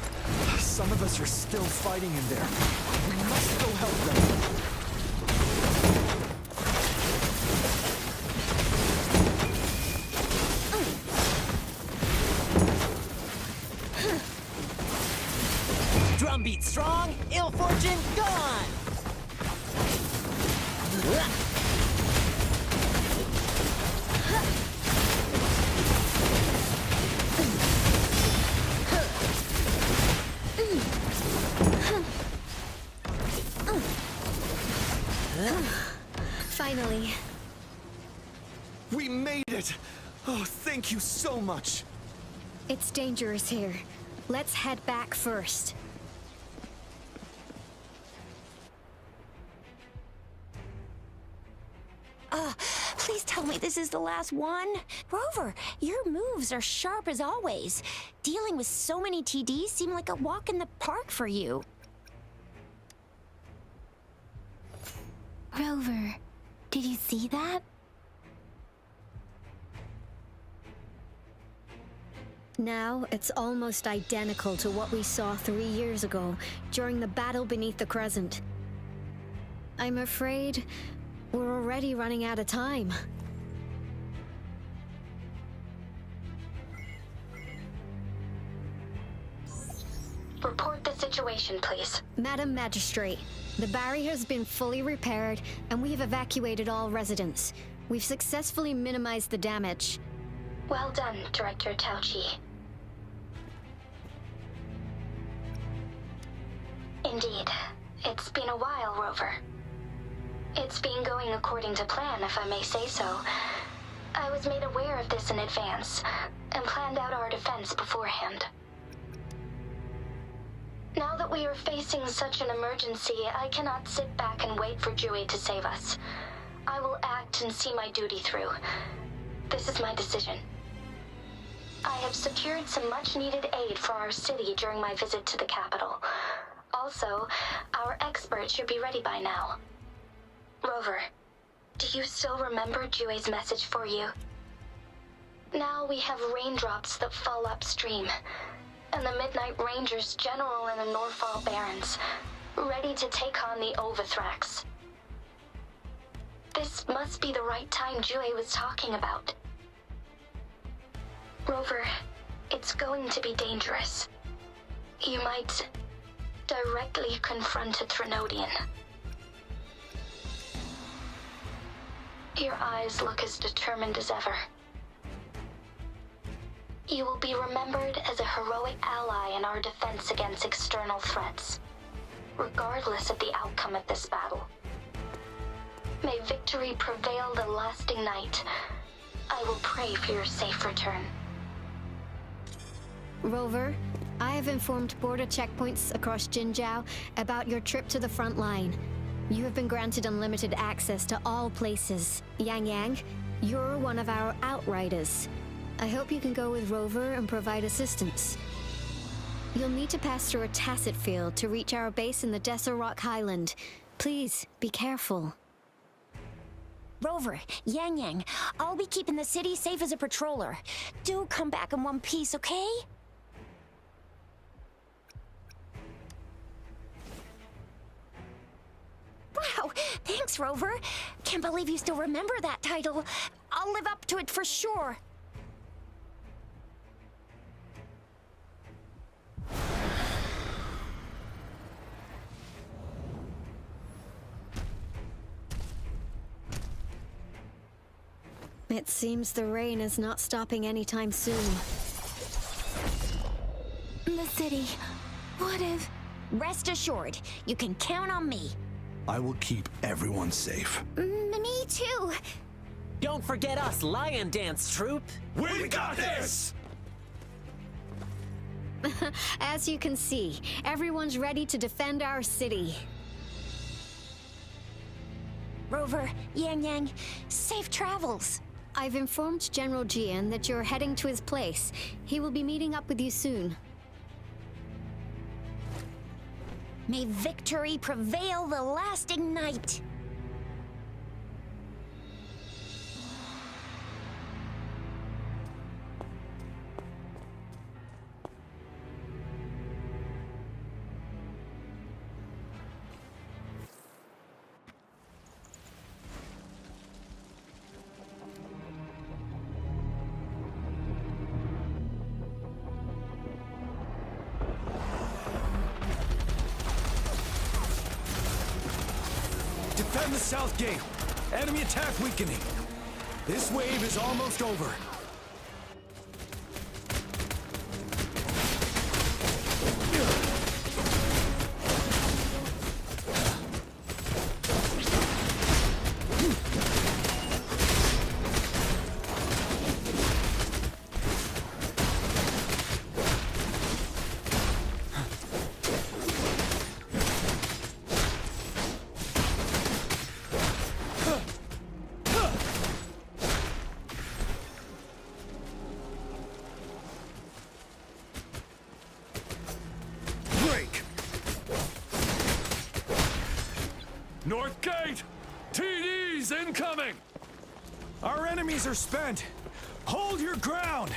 Some of us are still fighting in there. We must go help them. Drumbeat strong, ill fortune gone! Finally. We made it! Oh, thank you so much! It's dangerous here. Let's head back first. Please tell me this is the last one. Rover, your moves are sharp as always. Dealing with so many TDs seemed like a walk in the park for you. Rover, did you see that? Now, it's almost identical to what we saw 3 years ago during the battle beneath the Crescent. I'm afraid we're already running out of time. Report the situation, please. Madam Magistrate, the barrier has been fully repaired and we have evacuated all residents. We've successfully minimized the damage. Well done, Director Tauchi. Indeed. It's been a while, Rover. It's been going according to plan, if I may say so. I was made aware of this in advance, and planned out our defense beforehand. Now that we are facing such an emergency, I cannot sit back and wait for Dewey to save us. I will act and see my duty through. This is my decision. I have secured some much-needed aid for our city during my visit to the capital. Also, our expert should be ready by now. Rover, do you still remember Dewey's message for you? Now we have raindrops that fall upstream, and the Midnight Rangers General in the Norfall Barrens, ready to take on the Overthrax. This must be the right time Dewey was talking about. Rover, it's going to be dangerous. You might directly confront a Trinodian. Your eyes look as determined as ever. You will be remembered as a heroic ally in our defense against external threats, regardless of the outcome of this battle. May victory prevail the lasting night. I will pray for your safe return. Rover, I have informed border checkpoints across Jinzhou about your trip to the front line. You have been granted unlimited access to all places. Yang Yang, you're one of our outriders. I hope you can go with Rover and provide assistance. You'll need to pass through a tacit field to reach our base in the Desert Rock Highland. Please, be careful. Rover, Yang Yang, I'll be keeping the city safe as a patroller. Do come back in one piece, okay? Wow, thanks, Rover. Can't believe you still remember that title. I'll live up to it for sure. It seems the rain is not stopping anytime soon. The city. What if... Rest assured, you can count on me. I will keep everyone safe. Me too. Don't forget us, Lion Dance Troupe. We got this! As you can see, everyone's ready to defend our city. Rover, Yang Yang, safe travels. I've informed General Jian that you're heading to his place. He will be meeting up with you soon. May victory prevail the lasting night. Defend the south gate. Enemy attack weakening. This wave is almost over. North Gate! TDs incoming! Our enemies are spent. Hold your ground.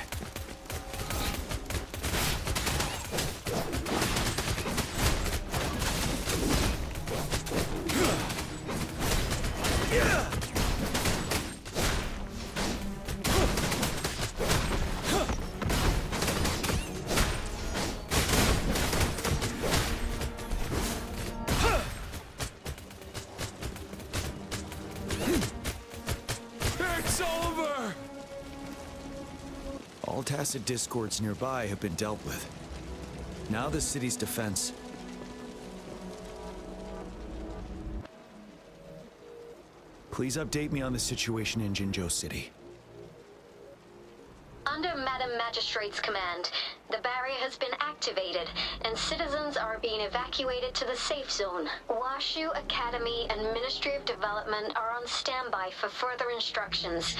It's over! All tacit discords nearby have been dealt with. Now the city's defense. Please update me on the situation in Jinzhou City. Under Madam Magistrate's command, the barrier has been activated, and citizens are being evacuated to the safe zone. Washu Academy and Ministry of Development are on standby for further instructions.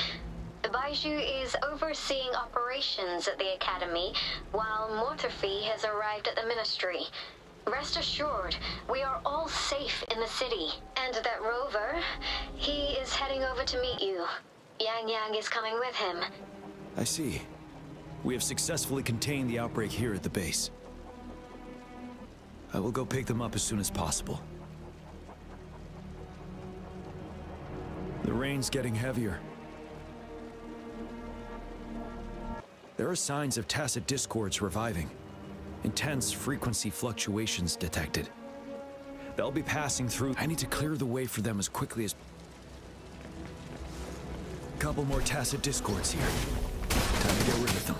Baiju is overseeing operations at the Academy, while Mortarfi has arrived at the Ministry. Rest assured, we are all safe in the city. And that Rover, he is heading over to meet you. Yang Yang is coming with him. I see. We have successfully contained the outbreak here at the base. I will go pick them up as soon as possible. The rain's getting heavier. There are signs of tacit discords reviving. Intense frequency fluctuations detected. They'll be passing through. I need to clear the way for them as quickly as... Couple more tacit discords here. Time to get rid of them.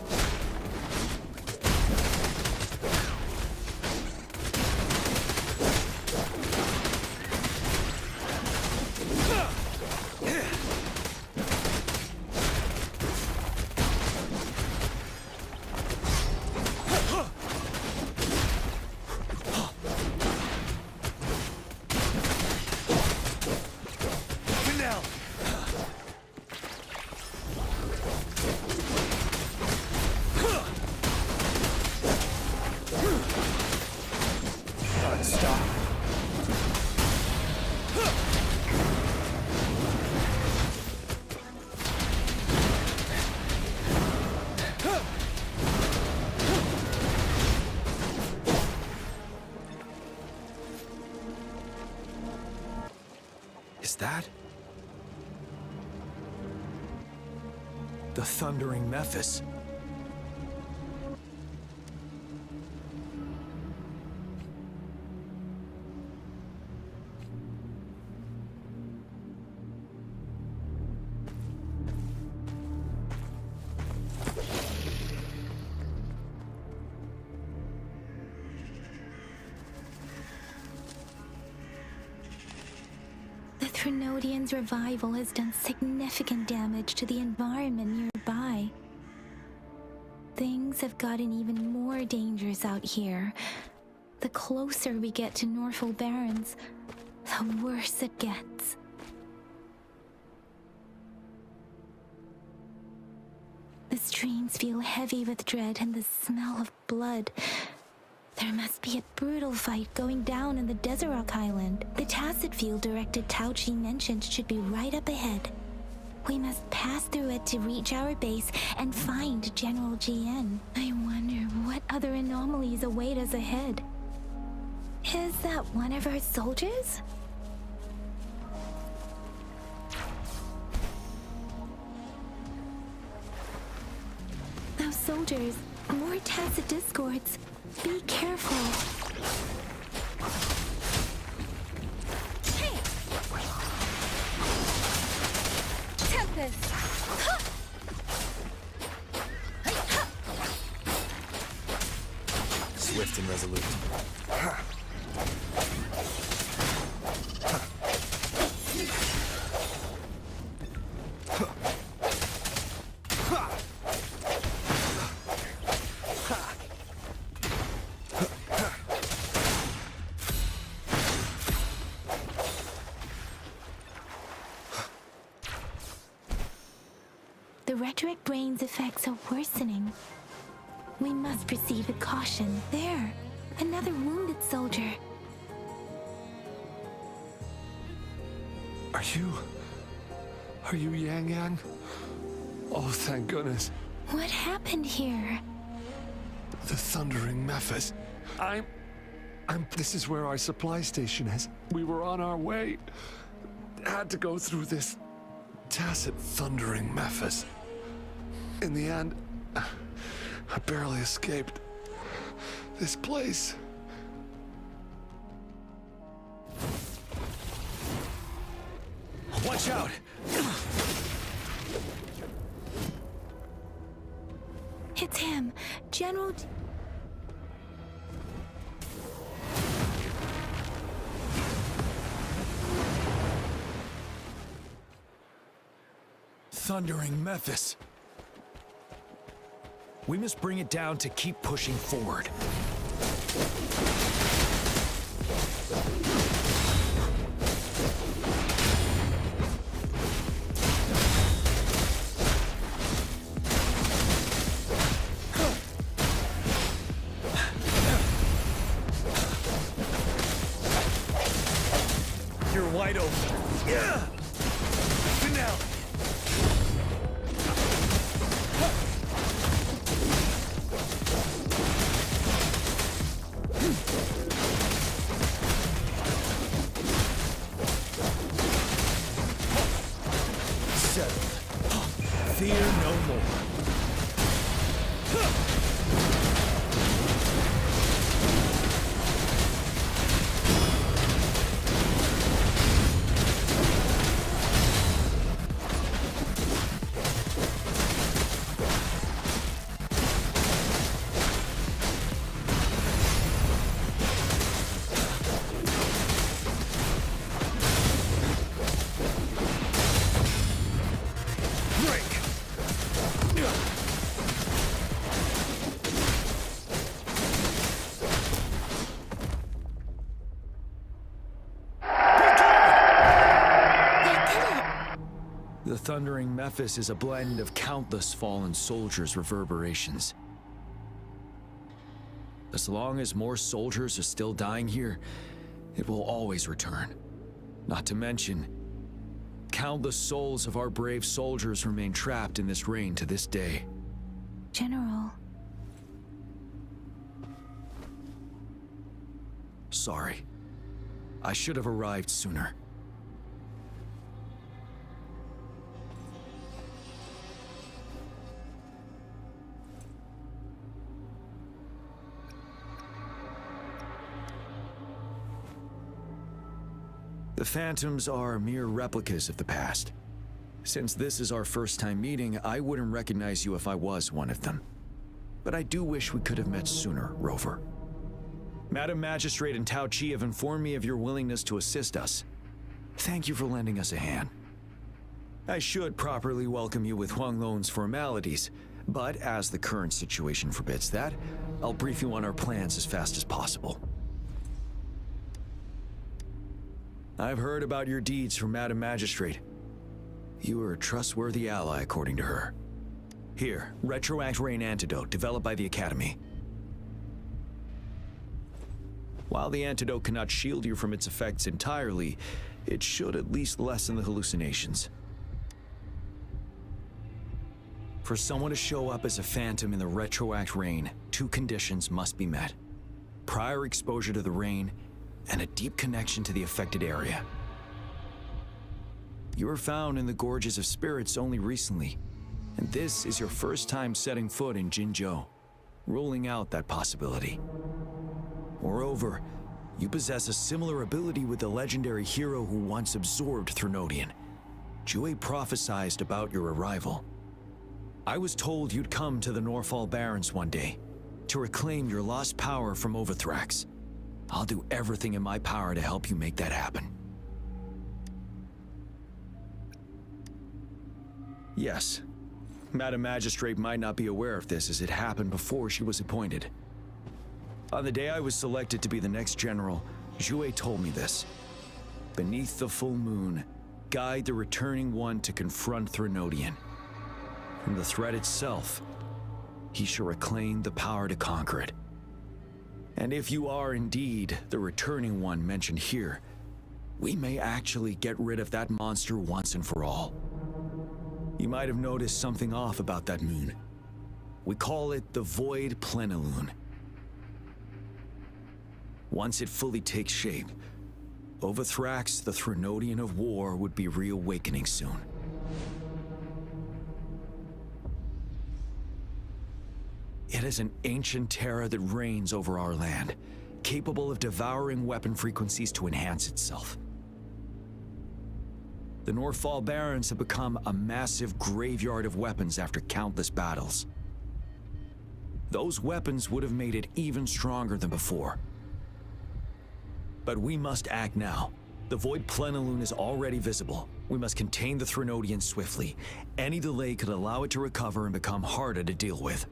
Is that the thundering Mephis? Trinodian's revival has done significant damage to the environment nearby. Things have gotten even more dangerous out here. The closer we get to Norfolk Barrens, the worse it gets. The streams feel heavy with dread and the smell of blood. There must be a brutal fight going down in the Desert Rock Island. The tacit field directed Tao Chi mentioned should be right up ahead. We must pass through it to reach our base and find General GN. I wonder what other anomalies await us ahead. Is that one of our soldiers? Those soldiers, more tacit discords. Be careful. Hey! Tempest! Swift and resolute. The retroact brain's effects are worsening. We must proceed with caution. There, another wounded soldier. Are you Yang Yang? Oh, thank goodness. What happened here? The thundering Mephis. This is where our supply station is. We were on our way. had to go through this tacit thundering Memphis. In the end, I barely escaped this place. Watch out! It's him, General. Thundering Memphis. We must bring it down to keep pushing forward. You're wide open. Yeah! Finale! Settled. Fear no more. The thundering Memphis is a blend of countless fallen soldiers' reverberations. As long as more soldiers are still dying here, it will always return. Not to mention, countless souls of our brave soldiers remain trapped in this rain to this day. General. Sorry. I should have arrived sooner. The Phantoms are mere replicas of the past. Since this is our first time meeting, I wouldn't recognize you if I was one of them. But I do wish we could have met sooner, Rover. Madam Magistrate and Tao Chi have informed me of your willingness to assist us. Thank you for lending us a hand. I should properly welcome you with Huang Lon's formalities, but as the current situation forbids that, I'll brief you on our plans as fast as possible. I've heard about your deeds from Madam Magistrate. You are a trustworthy ally, according to her. Here, Retroact Rain Antidote, developed by the Academy. While the antidote cannot shield you from its effects entirely, it should at least lessen the hallucinations. For someone to show up as a phantom in the Retroact Rain, two conditions must be met. Prior exposure to the rain, and a deep connection to the affected area. You were found in the Gorges of Spirits only recently, and this is your first time setting foot in Jinzhou, ruling out that possibility. Moreover, you possess a similar ability with the legendary hero who once absorbed Threnodian. Jue prophesied about your arrival. I was told you'd come to the Norfall Barrens one day, to reclaim your lost power from Overthrax. I'll do everything in my power to help you make that happen. Yes, Madam Magistrate might not be aware of this as it happened before she was appointed. On the day I was selected to be the next general, Jue told me this. Beneath the full moon, guide the returning one to confront Threnodian. From the threat itself, he shall reclaim the power to conquer it. And if you are indeed the returning one mentioned here, we may actually get rid of that monster once and for all. You might have noticed something off about that moon. We call it the Void Plenilune. Once it fully takes shape, Overthrax, the Threnodian of war, would be reawakening soon. It is an ancient terror that reigns over our land, capable of devouring weapon frequencies to enhance itself. The Northfall Barrens have become a massive graveyard of weapons after countless battles. Those weapons would have made it even stronger than before. But we must act now. The Void Plenilune is already visible. We must contain the Threnodian swiftly. Any delay could allow it to recover and become harder to deal with.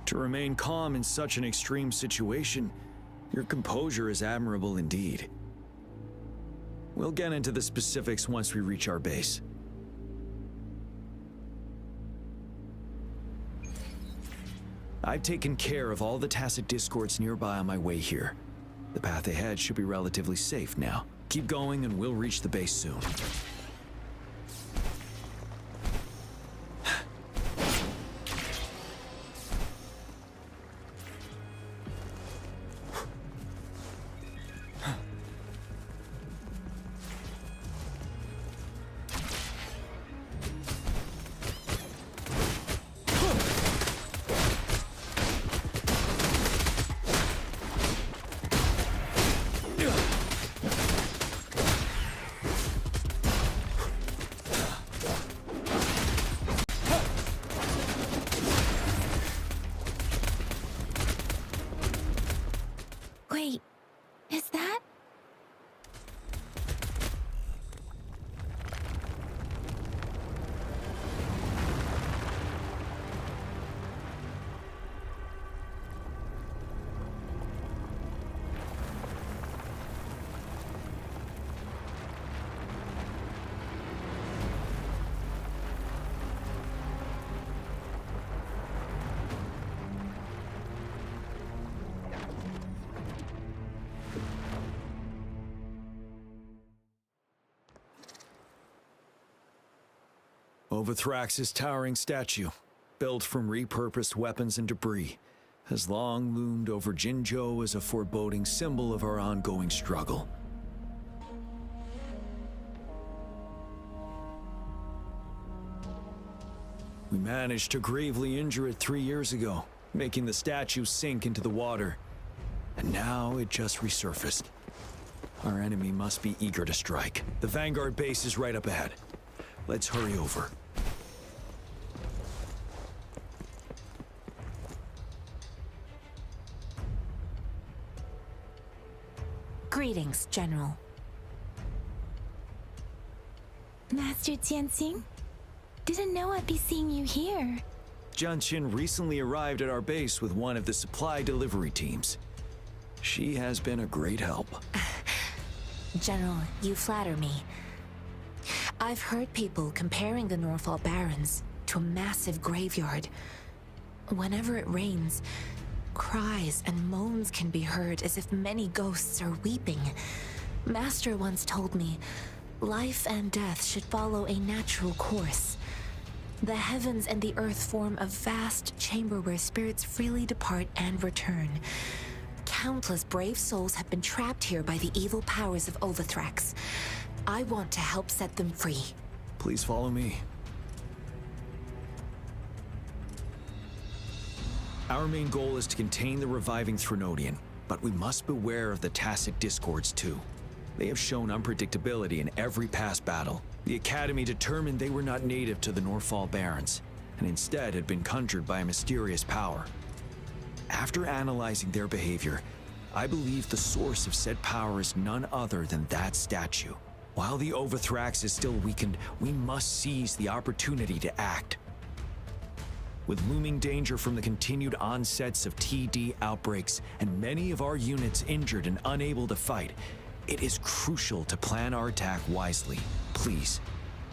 To remain calm in such an extreme situation, your composure is admirable indeed. We'll get into the specifics once we reach our base. I've taken care of all the tacit discords nearby on my way here. The path ahead should be relatively safe now. Keep going and we'll reach the base soon. Wait, is that? Overthrax's towering statue, built from repurposed weapons and debris, has long loomed over Jinzhou as a foreboding symbol of our ongoing struggle. We managed to gravely injure it 3 years ago, making the statue sink into the water. And now it just resurfaced. Our enemy must be eager to strike. The Vanguard base is right up ahead. Let's hurry over. Greetings, General. Master Jianxing? Didn't know I'd be seeing you here. Jianqin recently arrived at our base with one of the supply delivery teams. She has been a great help. General, you flatter me. I've heard people comparing the Northfall Barrens to a massive graveyard. Whenever it rains, cries and moans can be heard as if many ghosts are weeping. Master once told me, life and death should follow a natural course. The heavens and the earth form a vast chamber where spirits freely depart and return. Countless brave souls have been trapped here by the evil powers of Overthrax. I want to help set them free. Please follow me. Our main goal is to contain the reviving Threnodian, but we must beware of the tacit discords too. They have shown unpredictability in every past battle. The Academy determined they were not native to the Northfall Barrens, and instead had been conjured by a mysterious power. After analyzing their behavior, I believe the source of said power is none other than that statue. While the Overthrax is still weakened, we must seize the opportunity to act. With looming danger from the continued onsets of TD outbreaks and many of our units injured and unable to fight, it is crucial to plan our attack wisely. Please,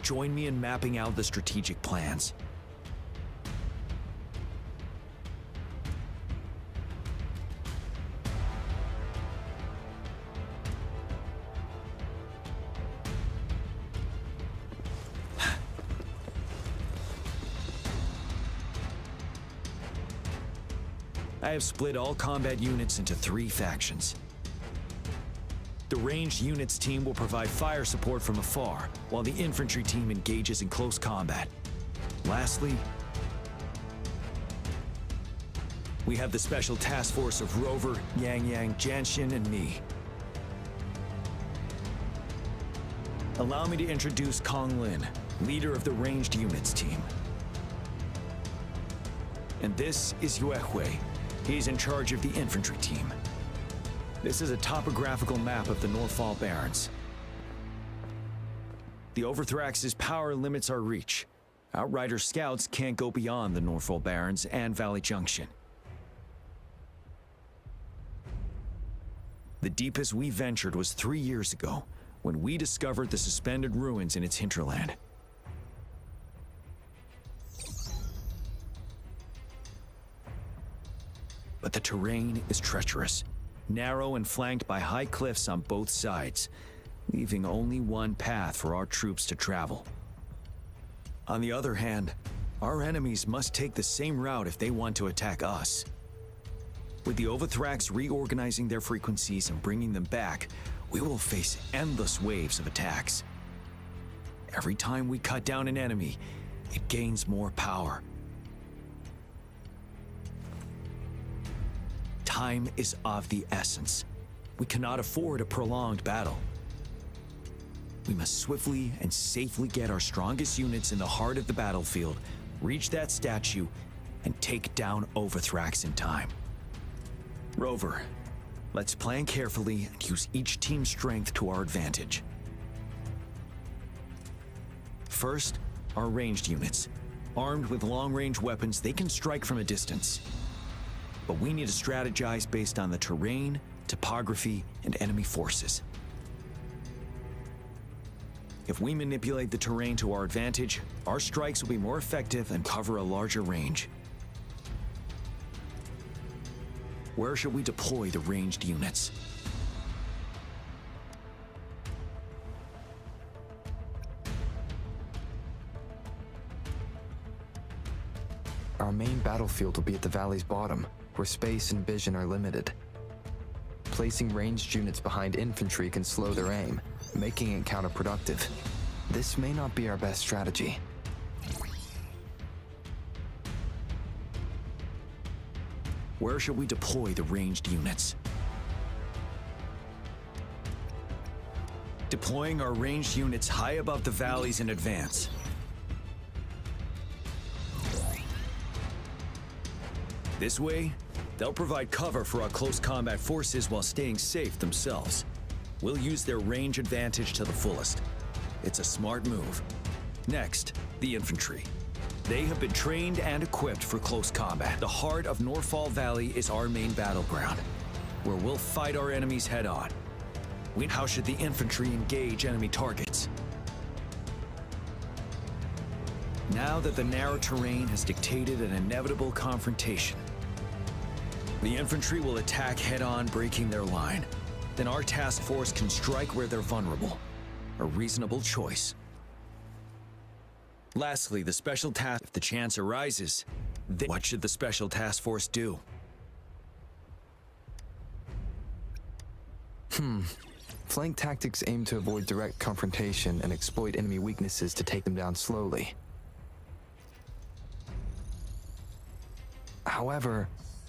join me in mapping out the strategic plans. I have split all combat units into 3 factions. The ranged units team will provide fire support from afar, while the infantry team engages in close combat. Lastly, we have the special task force of Rover, Yang Yang, Janshin, and me. Allow me to introduce Kong Lin, leader of the ranged units team. And this is Yue Hui. He's in charge of the infantry team. This is a topographical map of the Norfall Barrens. The Overthrax's power limits our reach. Outrider scouts can't go beyond the Norfall Barrens and Valley Junction. The deepest we ventured was 3 years ago, when we discovered the suspended ruins in its hinterland. But the terrain is treacherous, narrow and flanked by high cliffs on both sides, leaving only one path for our troops to travel. On the other hand, our enemies must take the same route if they want to attack us. With the Overthrax reorganizing their frequencies and bringing them back, we will face endless waves of attacks. Every time we cut down an enemy, it gains more power. Time is of the essence. We cannot afford a prolonged battle. We must swiftly and safely get our strongest units in the heart of the battlefield, reach that statue, and take down Overthrax in time. Rover, let's plan carefully and use each team's strength to our advantage. First, our ranged units. Armed with long-range weapons, they can strike from a distance. But we need to strategize based on the terrain, topography, and enemy forces. If we manipulate the terrain to our advantage, our strikes will be more effective and cover a larger range. Where should we deploy the ranged units? Our main battlefield will be at the valley's bottom, where space and vision are limited. Placing ranged units behind infantry can slow their aim, making it counterproductive. This may not be our best strategy. Where should we deploy the ranged units? Deploying our ranged units high above the valleys in advance. This way, they'll provide cover for our close combat forces while staying safe themselves. We'll use their range advantage to the fullest. It's a smart move. Next, the infantry. They have been trained and equipped for close combat. The heart of Norfall Valley is our main battleground, where we'll fight our enemies head-on. How should the infantry engage enemy targets? Now that the narrow terrain has dictated an inevitable confrontation, the infantry will attack head-on, breaking their line. Then our task force can strike where they're vulnerable. A reasonable choice. Lastly, the special task. If the chance arises, what should the special task force do? Flank tactics aim to avoid direct confrontation and exploit enemy weaknesses to take them down slowly. However,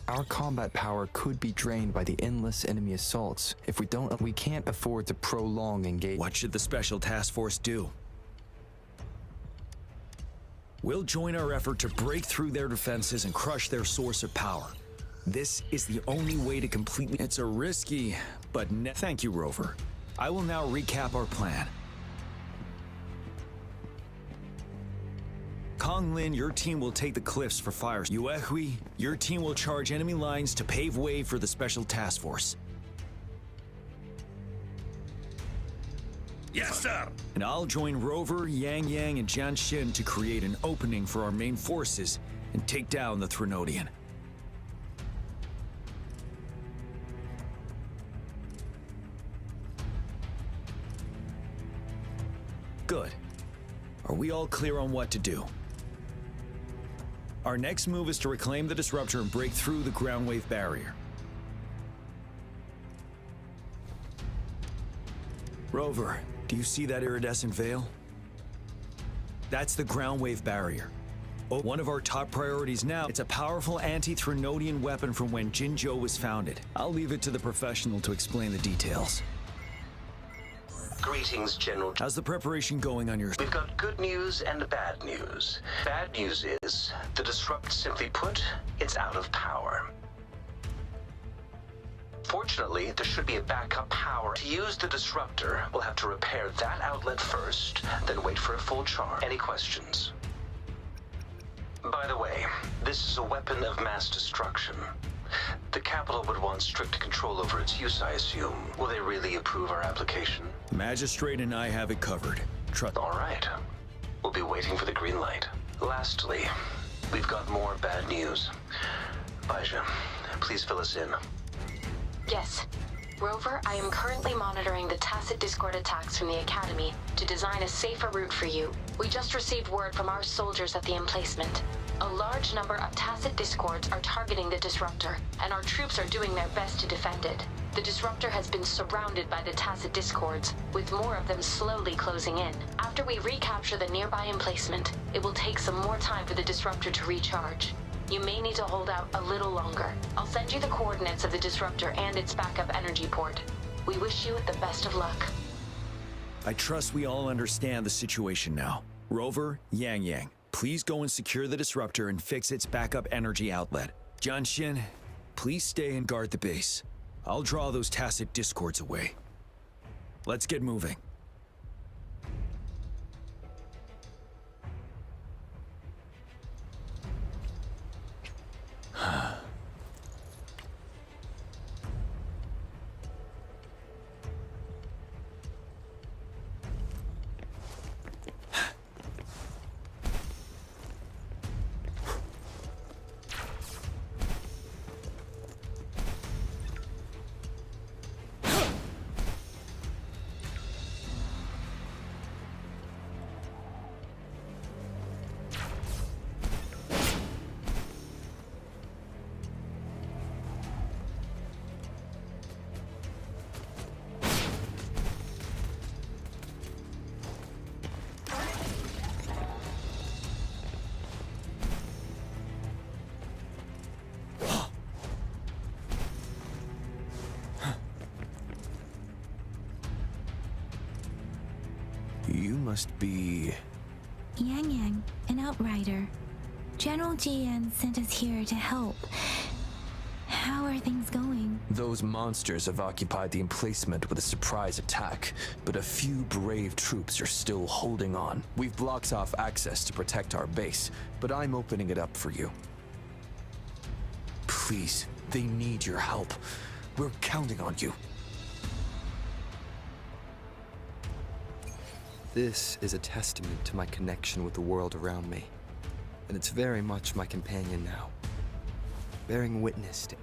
our combat power could be drained by the endless enemy assaults. If we can't afford to prolong engagement. What should the special task force do? We'll join our effort to break through their defenses and crush their source of power. This is the only way to completely... It's a risky, but thank you, Rover. I will now recap our plan. Kong Lin, your team will take the cliffs for fire. Yue Hui, your team will charge enemy lines to pave way for the special task force. Yes, sir! And I'll join Rover, Yang Yang, and Janshin to create an opening for our main forces and take down the Threnodian. Good. Are we all clear on what to do? Our next move is to reclaim the disruptor and break through the ground wave barrier. Rover, do you see that iridescent veil? That's the ground wave barrier. One of our top priorities now, it's a powerful anti-Threnodian weapon from when Jinzhou was founded. I'll leave it to the professional to explain the details. Greetings, General. How's the preparation going on your... We've got good news and bad news. Bad news is, the Disrupt, simply put, it's out of power. Fortunately, there should be a backup power. To use the Disruptor, we'll have to repair that outlet first, then wait for a full charge. Any questions? By the way, this is a weapon of mass destruction. The capital would want strict control over its use, I assume. Will they really approve our application? Magistrate and I have it covered. All right. We'll be waiting for the green light. Lastly, we've got more bad news. Baija, please fill us in. Yes. Rover, I am currently monitoring the tacit Discord attacks from the Academy to design a safer route for you. We just received word from our soldiers at the emplacement. A large number of tacit Discords are targeting the Disruptor, and our troops are doing their best to defend it. The Disruptor has been surrounded by the tacit Discords, with more of them slowly closing in. After we recapture the nearby emplacement, it will take some more time for the Disruptor to recharge. You may need to hold out a little longer. I'll send you the coordinates of the Disruptor and its backup energy port. We wish you the best of luck. I trust we all understand the situation now. Rover, Yang, please go and secure the Disruptor and fix its backup energy outlet. Jianxin, please stay and guard the base. I'll draw those tacit Discords away. Let's get moving. You must be... Yang, an outrider. General Jian sent us here to help. How are things going? Those monsters have occupied the emplacement with a surprise attack, but a few brave troops are still holding on. We've blocked off access to protect our base, but I'm opening it up for you. Please, they need your help. We're counting on you. This is a testament to my connection with the world around me, and it's very much my companion now, bearing witness to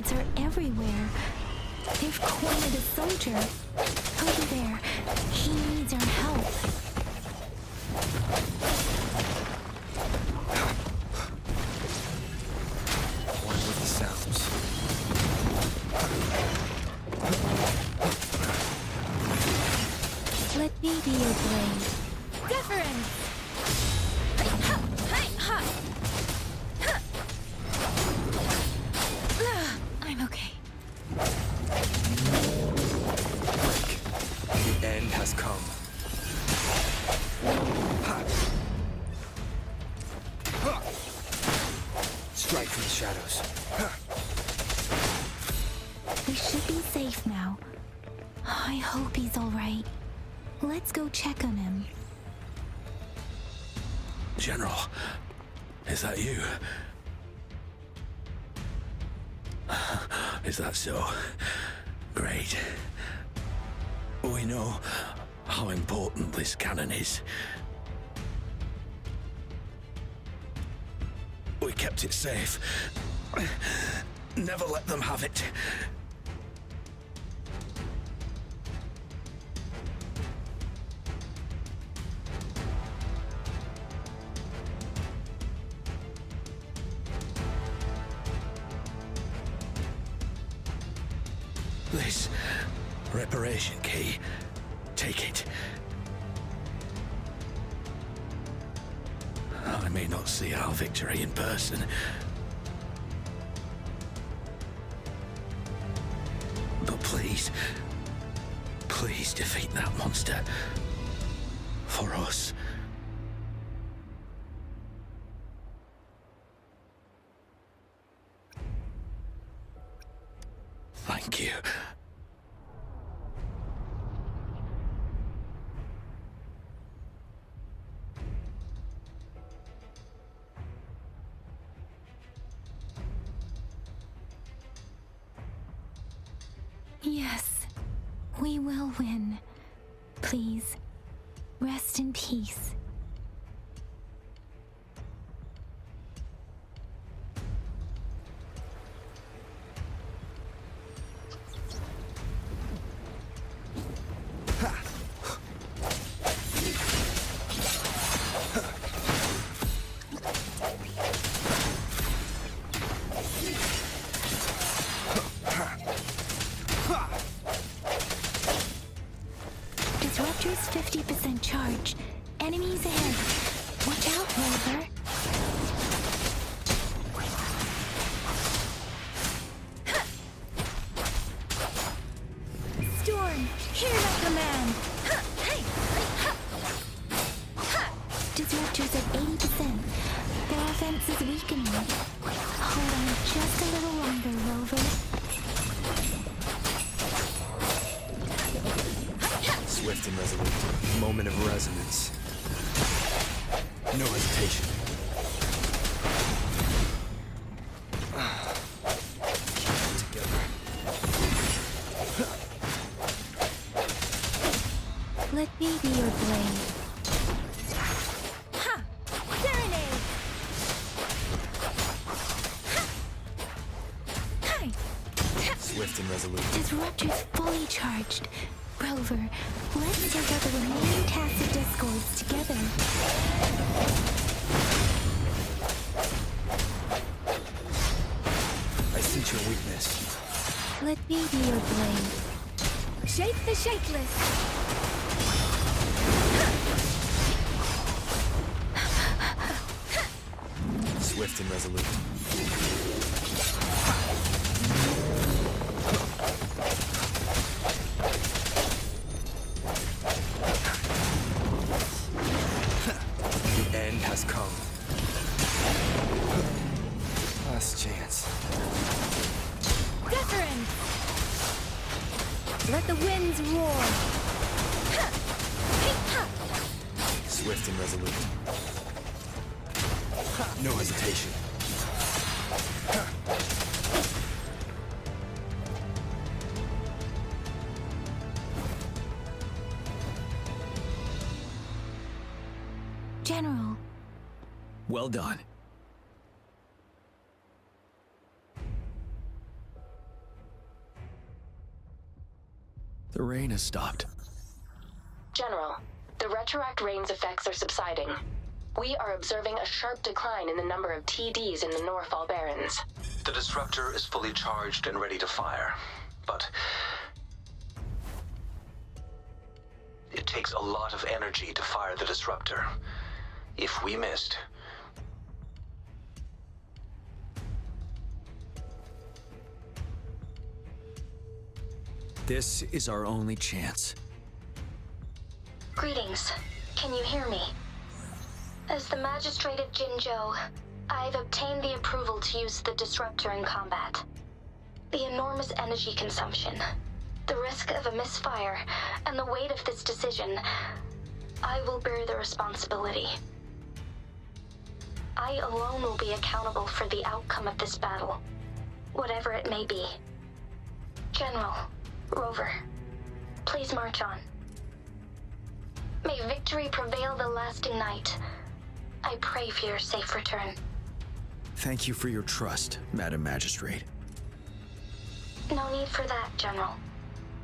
discords are everywhere. They've cornered a soldier. Over there. He needs our help. One with the sounds. Let me be your blade. Deference! I'm okay. The end has come. Strike from the shadows. We should be safe now. I hope he's alright. Let's go check on him. General, is that you? Is that so? Great. We know how important this cannon is. We kept it safe. Never let them have it. This reparation key. Take it. I may not see our victory in person, but please, please defeat that monster. For us. Thank you. Yes, we will win. Please, rest in peace. Disruptor's 50% charge. Enemies ahead. Watch out, Rover. Storm, hear my command! Disruptor's at 80%. Their offense is weakening. Hold on just a little longer, Rover. Swift and resolute. Moment of resonance. No hesitation. Together. Let me be your blade. Ha! Serenade! Ha! Swift and resolute. Disruptor's fully charged. Rover, let's take out the remaining tacit discords together. I sense your weakness. Let me be your blade. Shake the shakeless! Swift and resolute. The end has come. Last chance. Deference! Let the winds roar! Swift and resolute. No hesitation. General. Well done. The rain has stopped. General, the retroact rain's effects are subsiding. We are observing a sharp decline in the number of TDs in the Norfall Barrens. The disruptor is fully charged and ready to fire, but it takes a lot of energy to fire the disruptor. If we missed, this is our only chance. Greetings. Can you hear me? As the Magistrate of Jinzhou, I've obtained the approval to use the disruptor in combat. The enormous energy consumption, the risk of a misfire, and the weight of this decision, I will bear the responsibility. I alone will be accountable for the outcome of this battle, whatever it may be. General, Rover, please march on. May victory prevail the lasting night. I pray for your safe return. Thank you for your trust, Madam Magistrate. No need for that, General.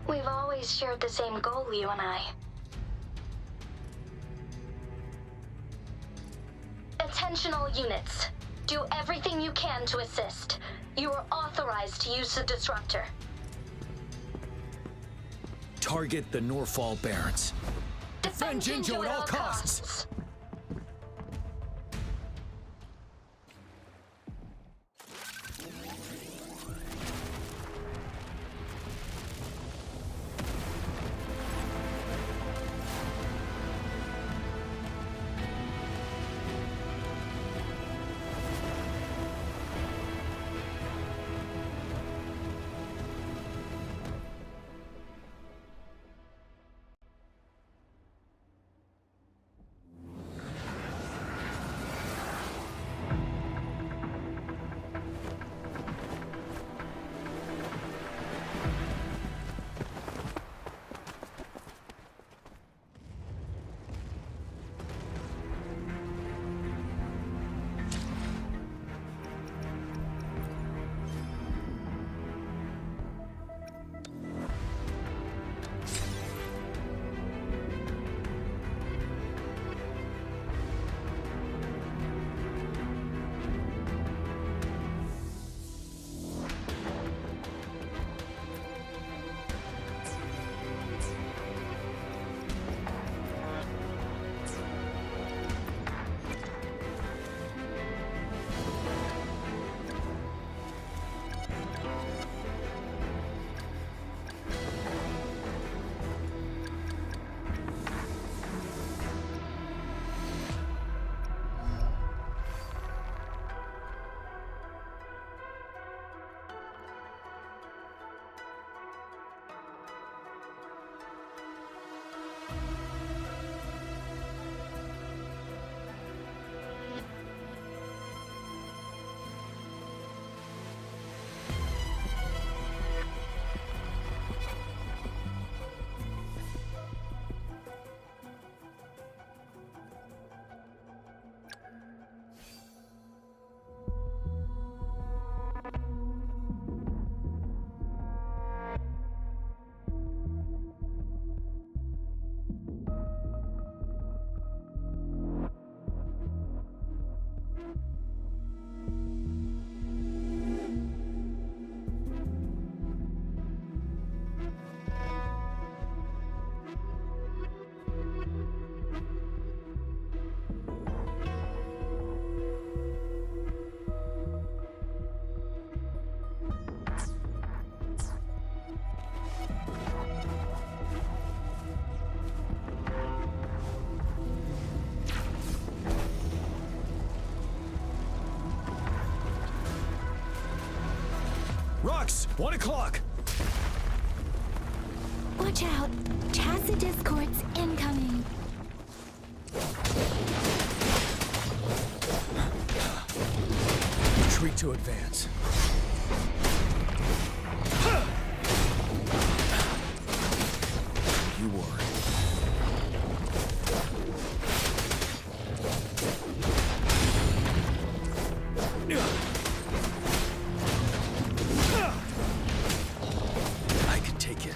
We've always shared the same goal, you and I. Attention all units. Do everything you can to assist. You are authorized to use the disruptor. Target the Norfall Barrens. Defend Jinzhou at all costs. Rocks! 1 o'clock! Watch out! Tacit discords incoming! Retreat to advance. You worry. I can take it.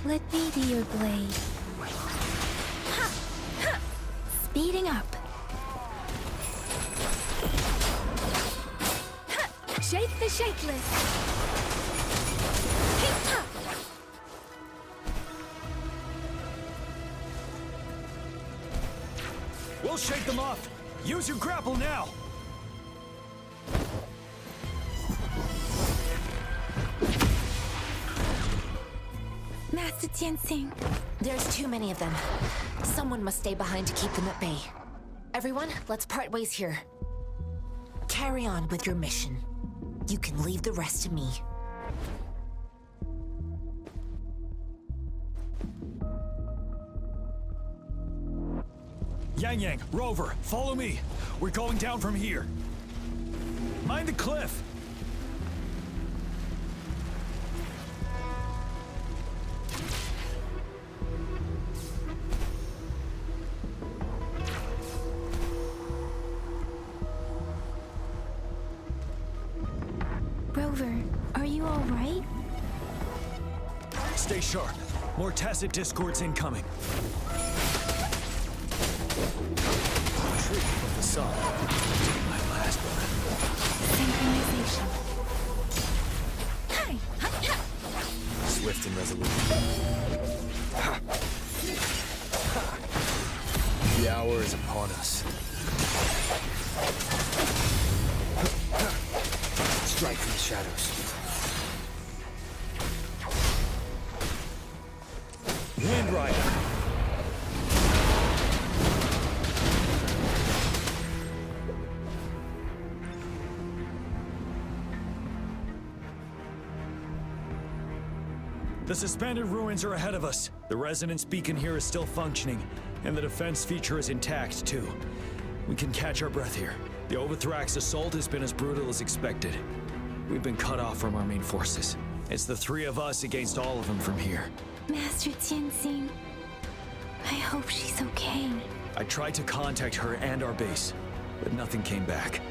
Let me be your blade. Speeding up. Shake the shakeless. We'll shake them off. Use your grapple now. Master Tianxing. There's too many of them. Someone must stay behind to keep them at bay. Everyone, let's part ways here. Carry on with your mission. You can leave the rest to me. Yang Yang, Rover, follow me. We're going down from here. Mind the cliff. Rover, are you all right? Stay sharp. More tacit discords incoming. Tree of the sun. My last breath. Synchronization. Swift and resolute. The hour is upon us. Strike from the shadows. Wind Rider. The suspended ruins are ahead of us. The resonance beacon here is still functioning, and the defense feature is intact, too. We can catch our breath here. The Overthrax assault has been as brutal as expected. We've been cut off from our main forces. It's the three of us against all of them from here. Master Tianxing, I hope she's okay. I tried to contact her and our base, but nothing came back.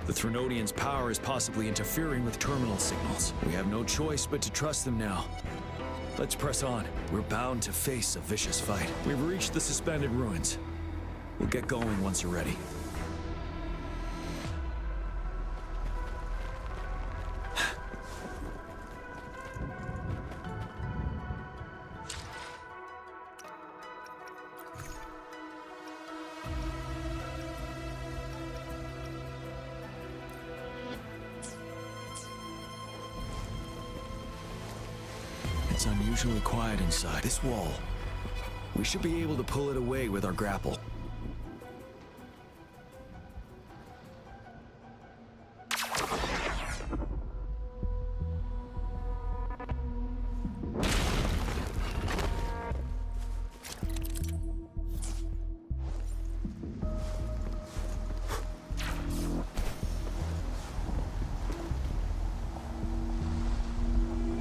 The Threnodians' power is possibly interfering with terminal signals. We have no choice but to trust them now. Let's press on. We're bound to face a vicious fight. We've reached the suspended ruins. We'll get going once you're ready. It's unusually quiet inside. This wall. We should be able to pull it away with our grapple.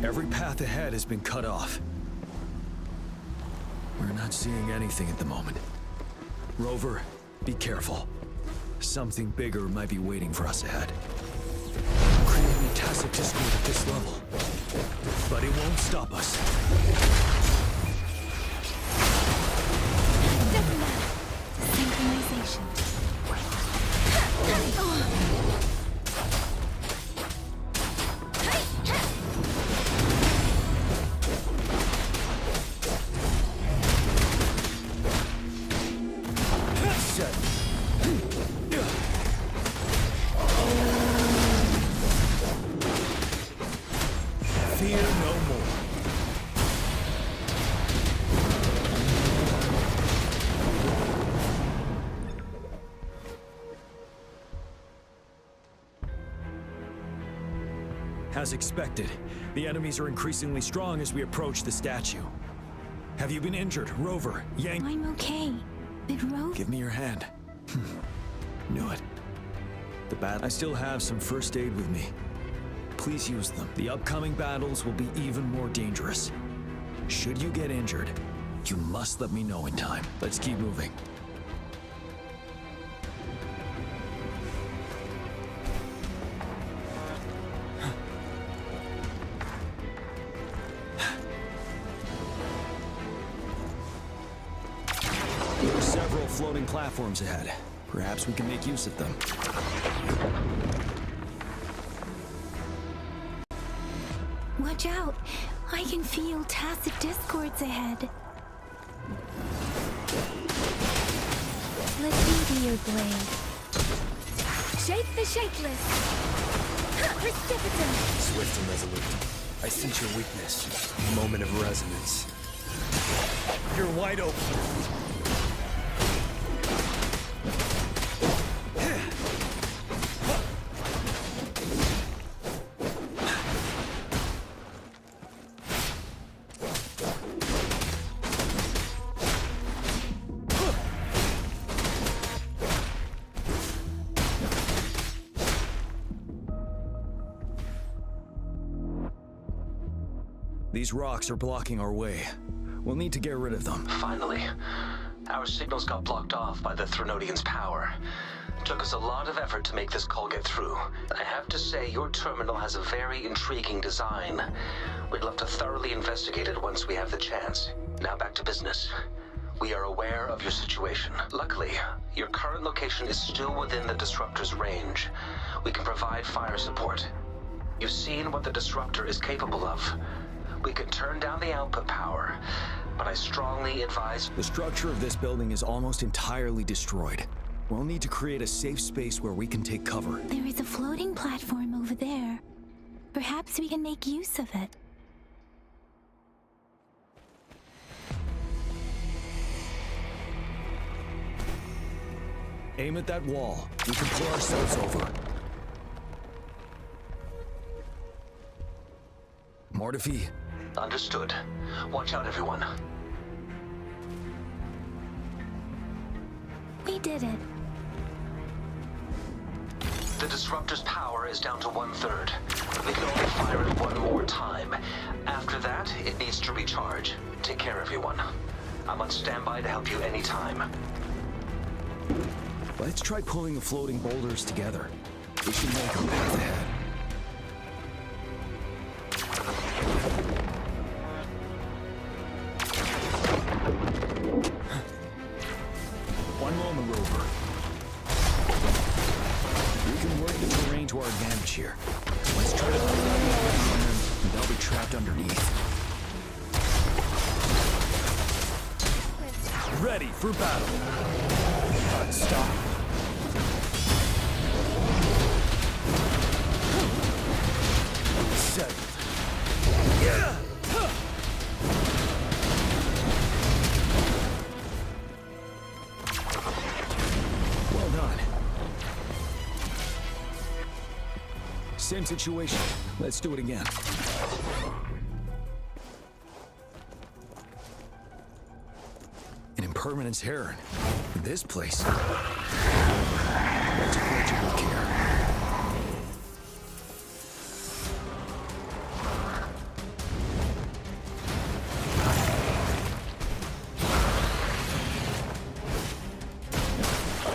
Every path ahead has been cut off. We're not seeing anything at the moment. Rover, be careful. Something bigger might be waiting for us ahead. Creating a tacit discord at this level. But it won't stop us. Doesn't matter. Synchronization. Fear no more. As expected, the enemies are increasingly strong as we approach the statue. Have you been injured, Rover? Yang? I'm okay. But Rover... Give me your hand. Knew it. The bat. I still have some first aid with me. Please use them. The upcoming battles will be even more dangerous. Should you get injured, you must let me know in time. Let's keep moving. Several floating platforms ahead. Perhaps we can make use of them. Watch out! I can feel tacit discords ahead. Let me be your blade. Shape the shapeless! Precipitant! Swift and resolute. I sense your weakness. Moment of resonance. You're wide open. These rocks are blocking our way. We'll need to get rid of them. Finally. Our signals got blocked off by the Threnodians' power. Took us a lot of effort to make this call get through. I have to say, your terminal has a very intriguing design. We'd love to thoroughly investigate it once we have the chance. Now back to business. We are aware of your situation. Luckily, your current location is still within the Disruptor's range. We can provide fire support. You've seen what the Disruptor is capable of. We can turn down the output power, but I strongly advise... The structure of this building is almost entirely destroyed. We'll need to create a safe space where we can take cover. There is a floating platform over there. Perhaps we can make use of it. Aim at that wall. We can pull ourselves over. Mortifi. Understood. Watch out, everyone. We did it. The Disruptor's power is down to 1/3. We can only fire it one more time. After that, it needs to recharge. Take care, everyone. I'm on standby to help you anytime. Let's try pulling the floating boulders together. We should make a path ahead. One moment, Rover. We can work the terrain to our advantage here. Let's try to pull that wall from them, and they'll be trapped underneath. Ready for battle. Stop. Settled. Yeah. Well done. Same situation. Let's do it again. An impermanence heron. This place. Let's approach it with care.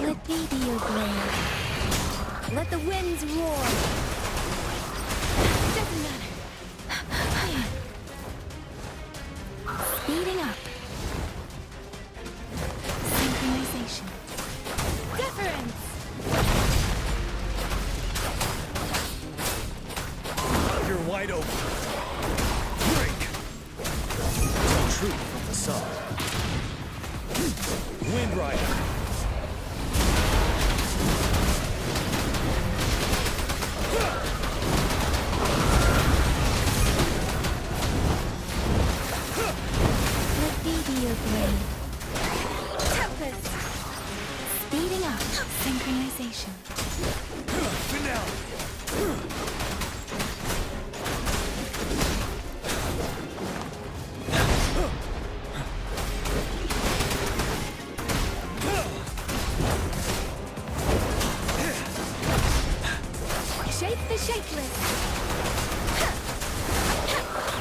Let me be your blade. Let the winds roar. Doesn't matter. Speeding up. Synchronization. Deference. You're wide open. Break. Tell truth from the sun. Wind Rider. Let me be your blade. Tempest. Speeding up. Synchronization. Finale. Shape the shapeless.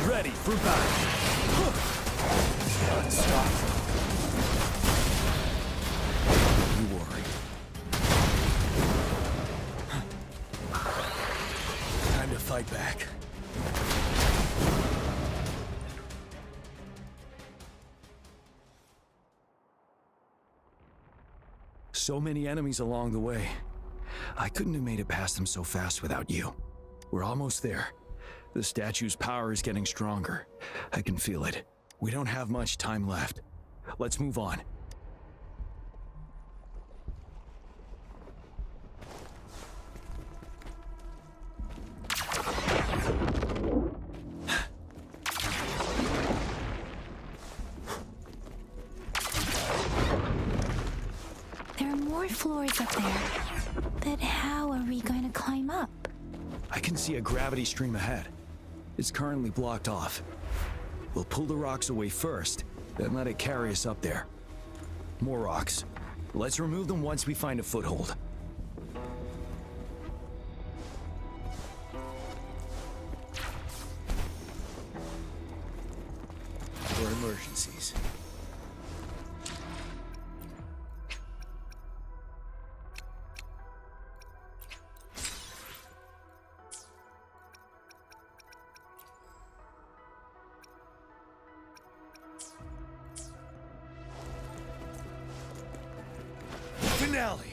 Ready for battle. Stop. You worry. Time to fight back. So many enemies along the way. I couldn't have made it past them so fast without you. We're almost there. The statue's power is getting stronger. I can feel it. We don't have much time left. Let's move on. There are more floors up there. But how are we going to climb up? I can see a gravity stream ahead. It's currently blocked off. We'll pull the rocks away first, then let it carry us up there. More rocks. Let's remove them once we find a foothold. For emergencies. Finale!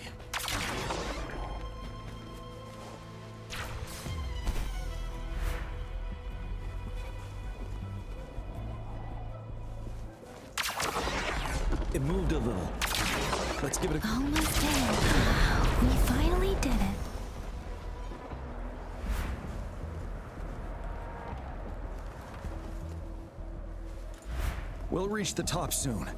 It moved a little. Let's give it a... Almost there. We finally did it. We'll reach the top soon.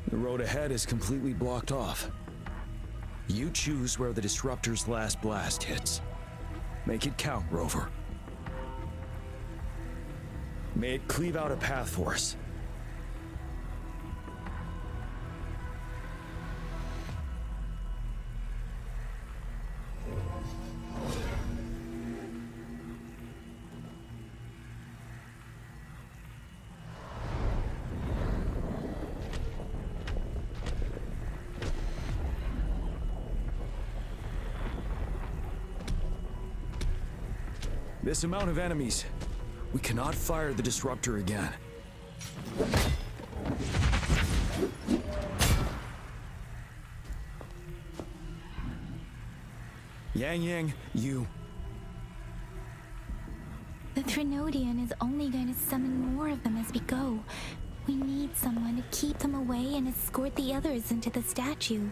The road ahead is completely blocked off. You choose where the disruptor's last blast hits. Make it count, Rover. May it cleave out a path for us. This amount of enemies, we cannot fire the disruptor again. Yang, you... The Threnodian is only going to summon more of them as we go. We need someone to keep them away and escort the others into the statue.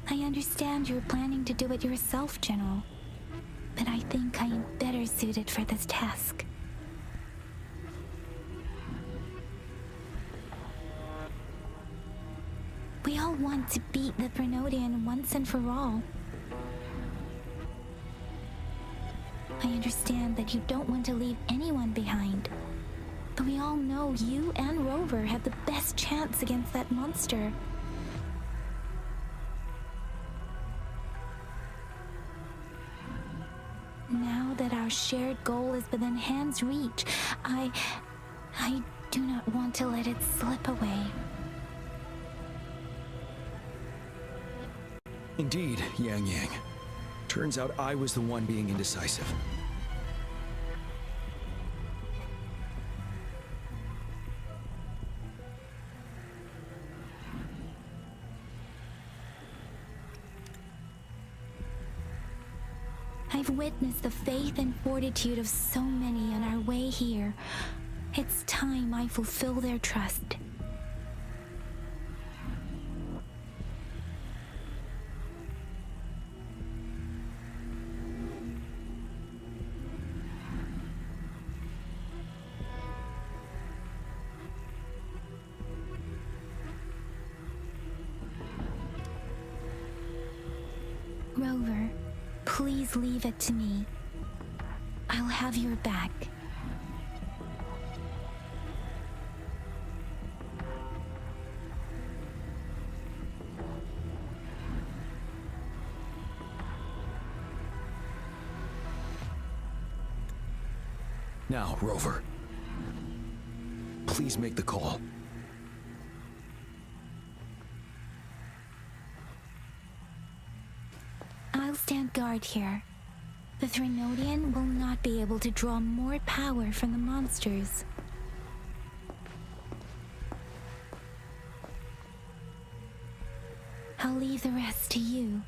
I understand you're planning to do it yourself, General. But I think I am better suited for this task. We all want to beat the Threnodian once and for all. I understand that you don't want to leave anyone behind. But we all know you and Rover have the best chance against that monster. Now that our shared goal is within hand's reach, I do not want to let it slip away. Indeed, Yang. Turns out I was the one being indecisive. I've witnessed the faith and fortitude of so many on our way here. It's time I fulfill their trust. Rover, please leave it to me. I'll have your back. Now, Rover. please make the call. I'll stand guard here. The Threnodian will not be able to draw more power from the monsters. I'll leave the rest to you.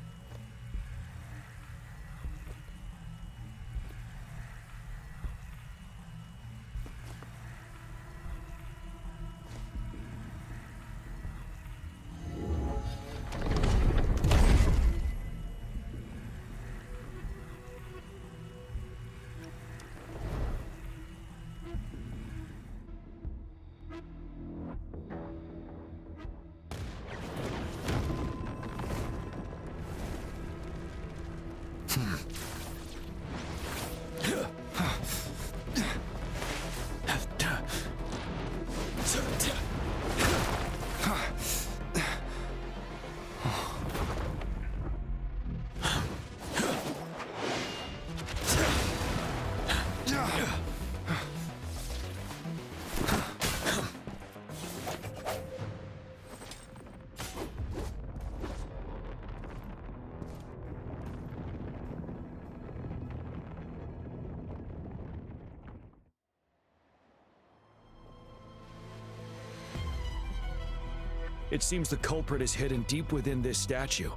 It seems the culprit is hidden deep within this statue.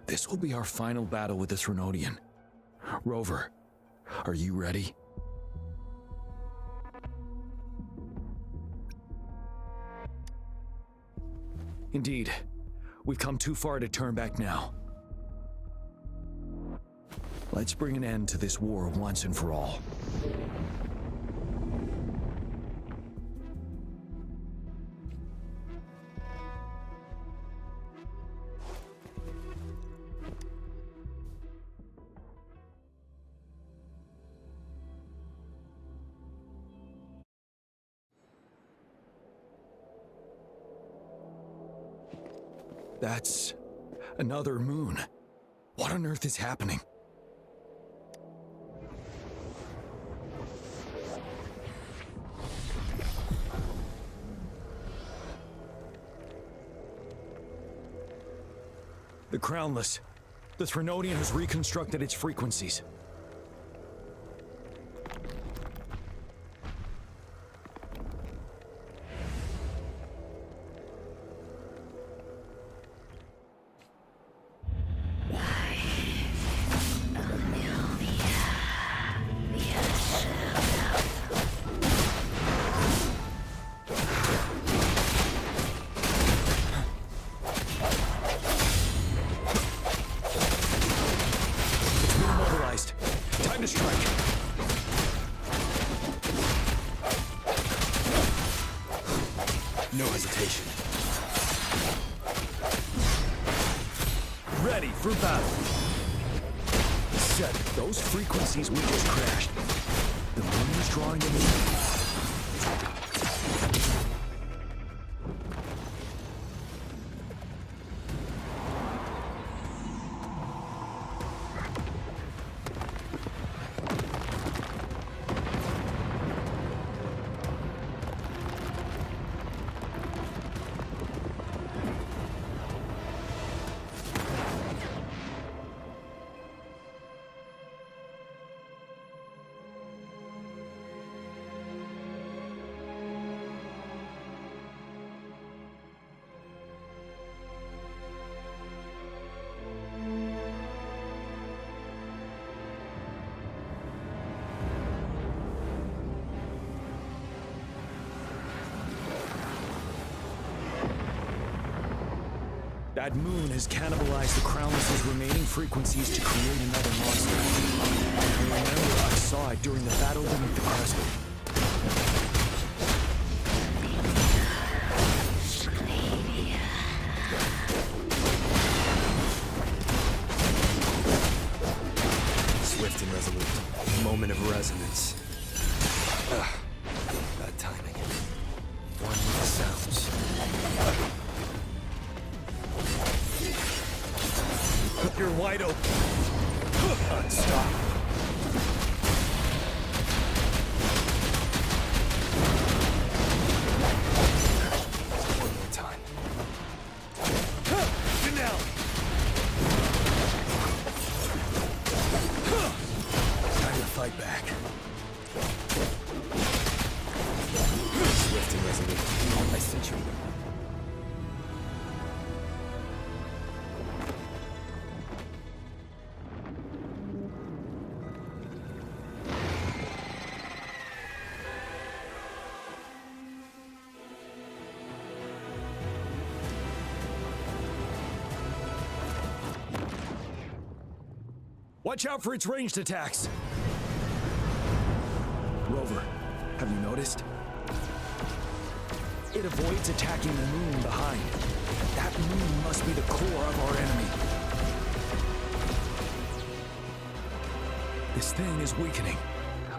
This will be our final battle with the Threnodian. Rover, are you ready? Indeed, we've come too far to turn back now. Let's bring an end to this war once and for all. That's another moon. What on earth is happening? The Crownless. The Threnodian has reconstructed its frequencies. No hesitation. Ready for battle. Set those frequencies we just crashed. The moon is drawing them in. That moon has cannibalized the Crownless's remaining frequencies to create another monster. I remember I saw it during the battle beneath the crescent. Swift and resolute. Moment of resonance. Bad timing. One with the sounds. You're wide open. Stop. back. Swift and resolute. I sent you. Watch out for its ranged attacks! Rover, have you noticed? It avoids attacking the moon behind. That moon must be the core of our enemy. This thing is weakening.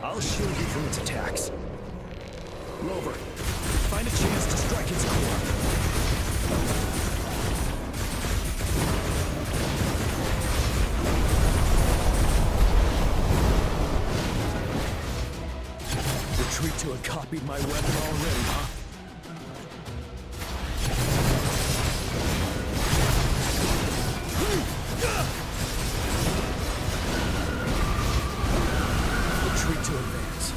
I'll shield you from its attacks. Rover, find a chance to strike its core. Retreat to a copied my weapon already, huh? Retreat to advance.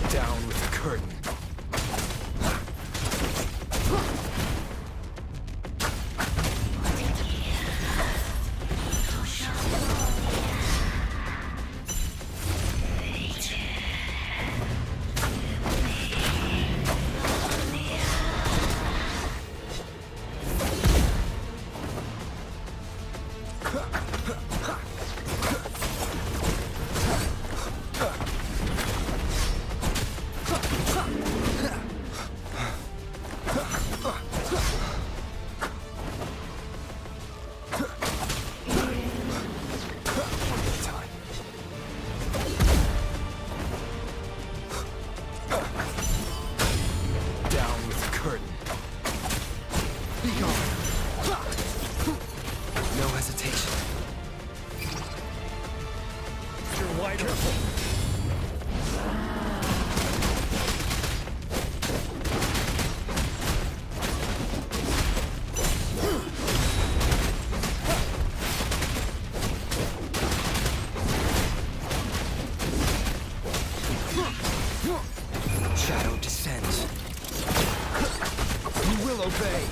Down with the curtain. Shadow descends. You will obey.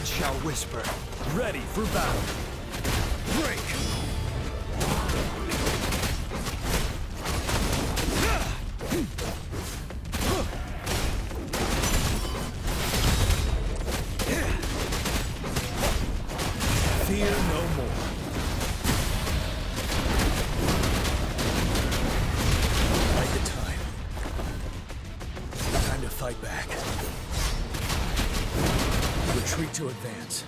Shall whisper, ready for battle. Break! Fear no more. Like the time. Time to fight back. Retreat to advance.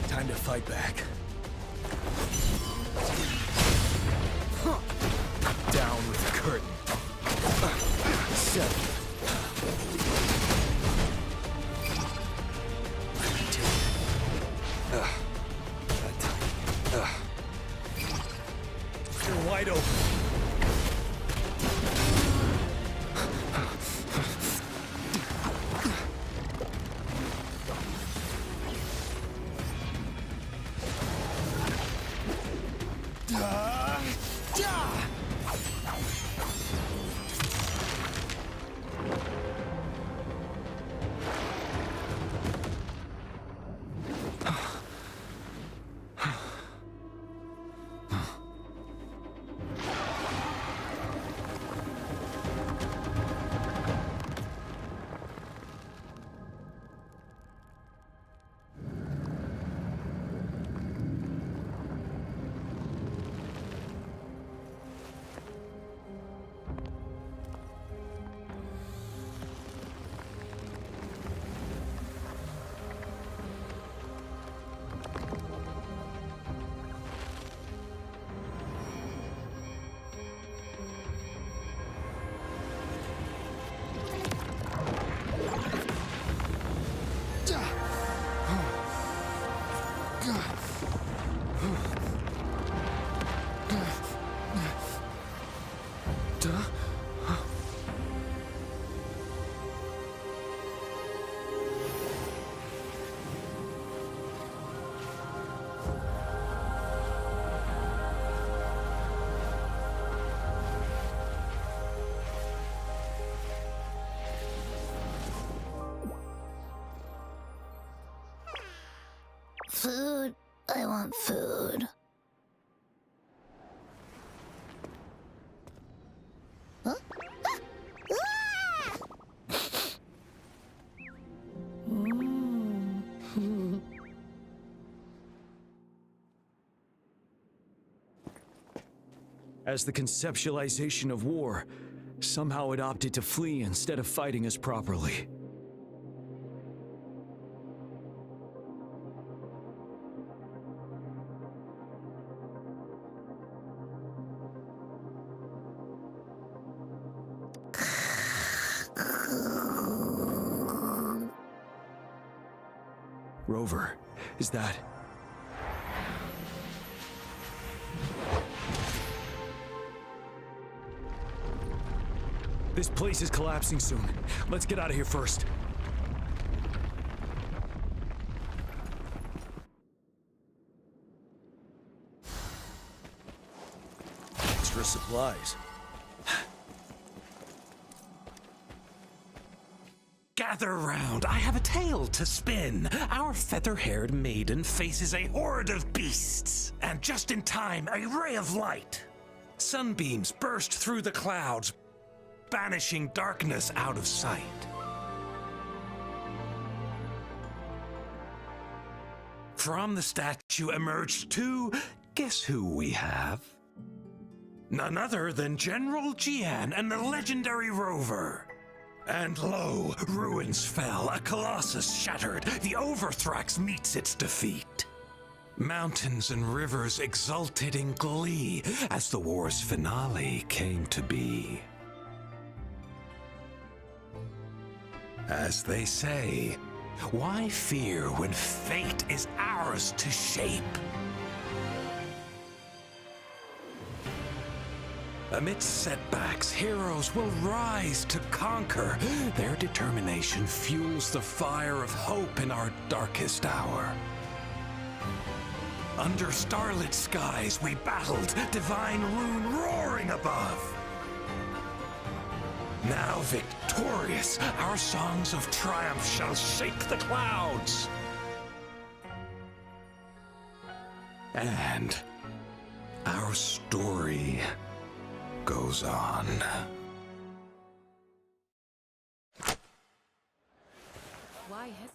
Time to fight back. Down with the curtain. Seven. You're wide open. Food. I want food. Huh? As the conceptualization of war, somehow it opted to flee instead of fighting us properly. Rover, is that... This place is collapsing soon. Let's get out of here first. Extra supplies. Gather round, I have a tale to spin. Our feather-haired maiden faces a horde of beasts. And just in time, a ray of light. Sunbeams burst through the clouds, banishing darkness out of sight. From the statue emerged two, guess who we have? None other than General Jian and the legendary Rover. And lo, ruins fell, a colossus shattered, the Overthrax meets its defeat. Mountains and rivers exulted in glee as the war's finale came to be. As they say, why fear when fate is ours to shape? Amidst setbacks, heroes will rise to conquer. Their determination fuels the fire of hope in our darkest hour. Under starlit skies we battled, divine rune roaring above. Now victorious, our songs of triumph shall shake the clouds. And our story goes on. Why has...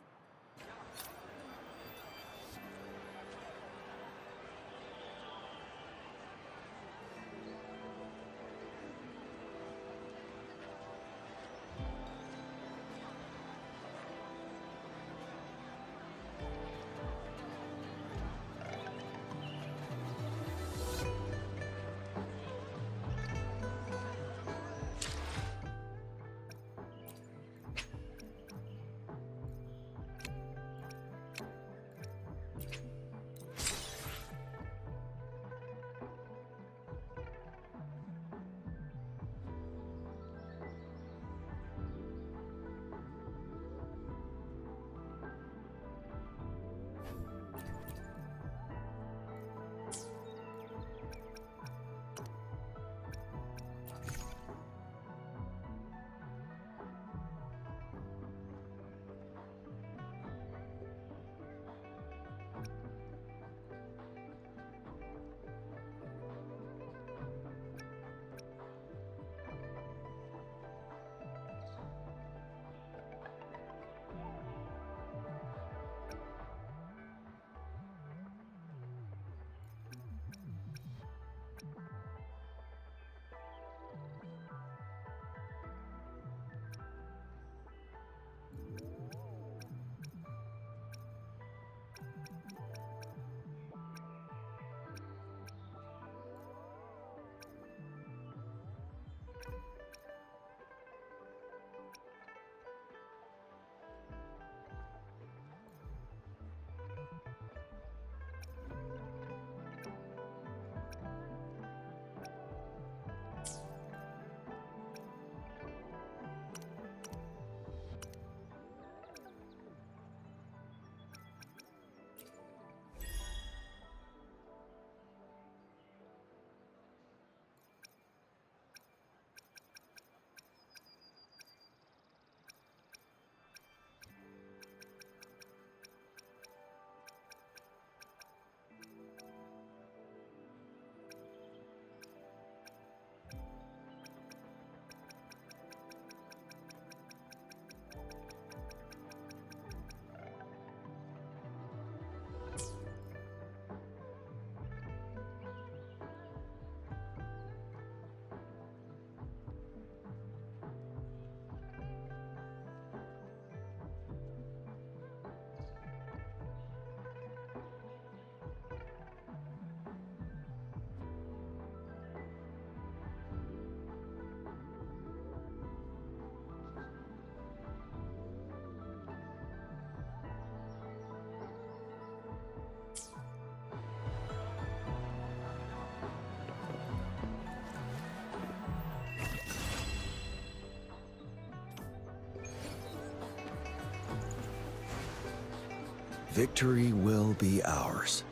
Victory will be ours.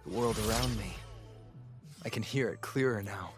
The world around me. I can hear it clearer now.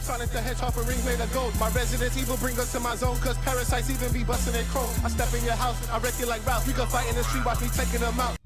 Silence the hedgehog for rings made of gold. My residents evil bring us to my zone, cause parasites even be busting their chrome. I step in your house, I wreck you like Ralph. We can fight in the street, watch me taking them out.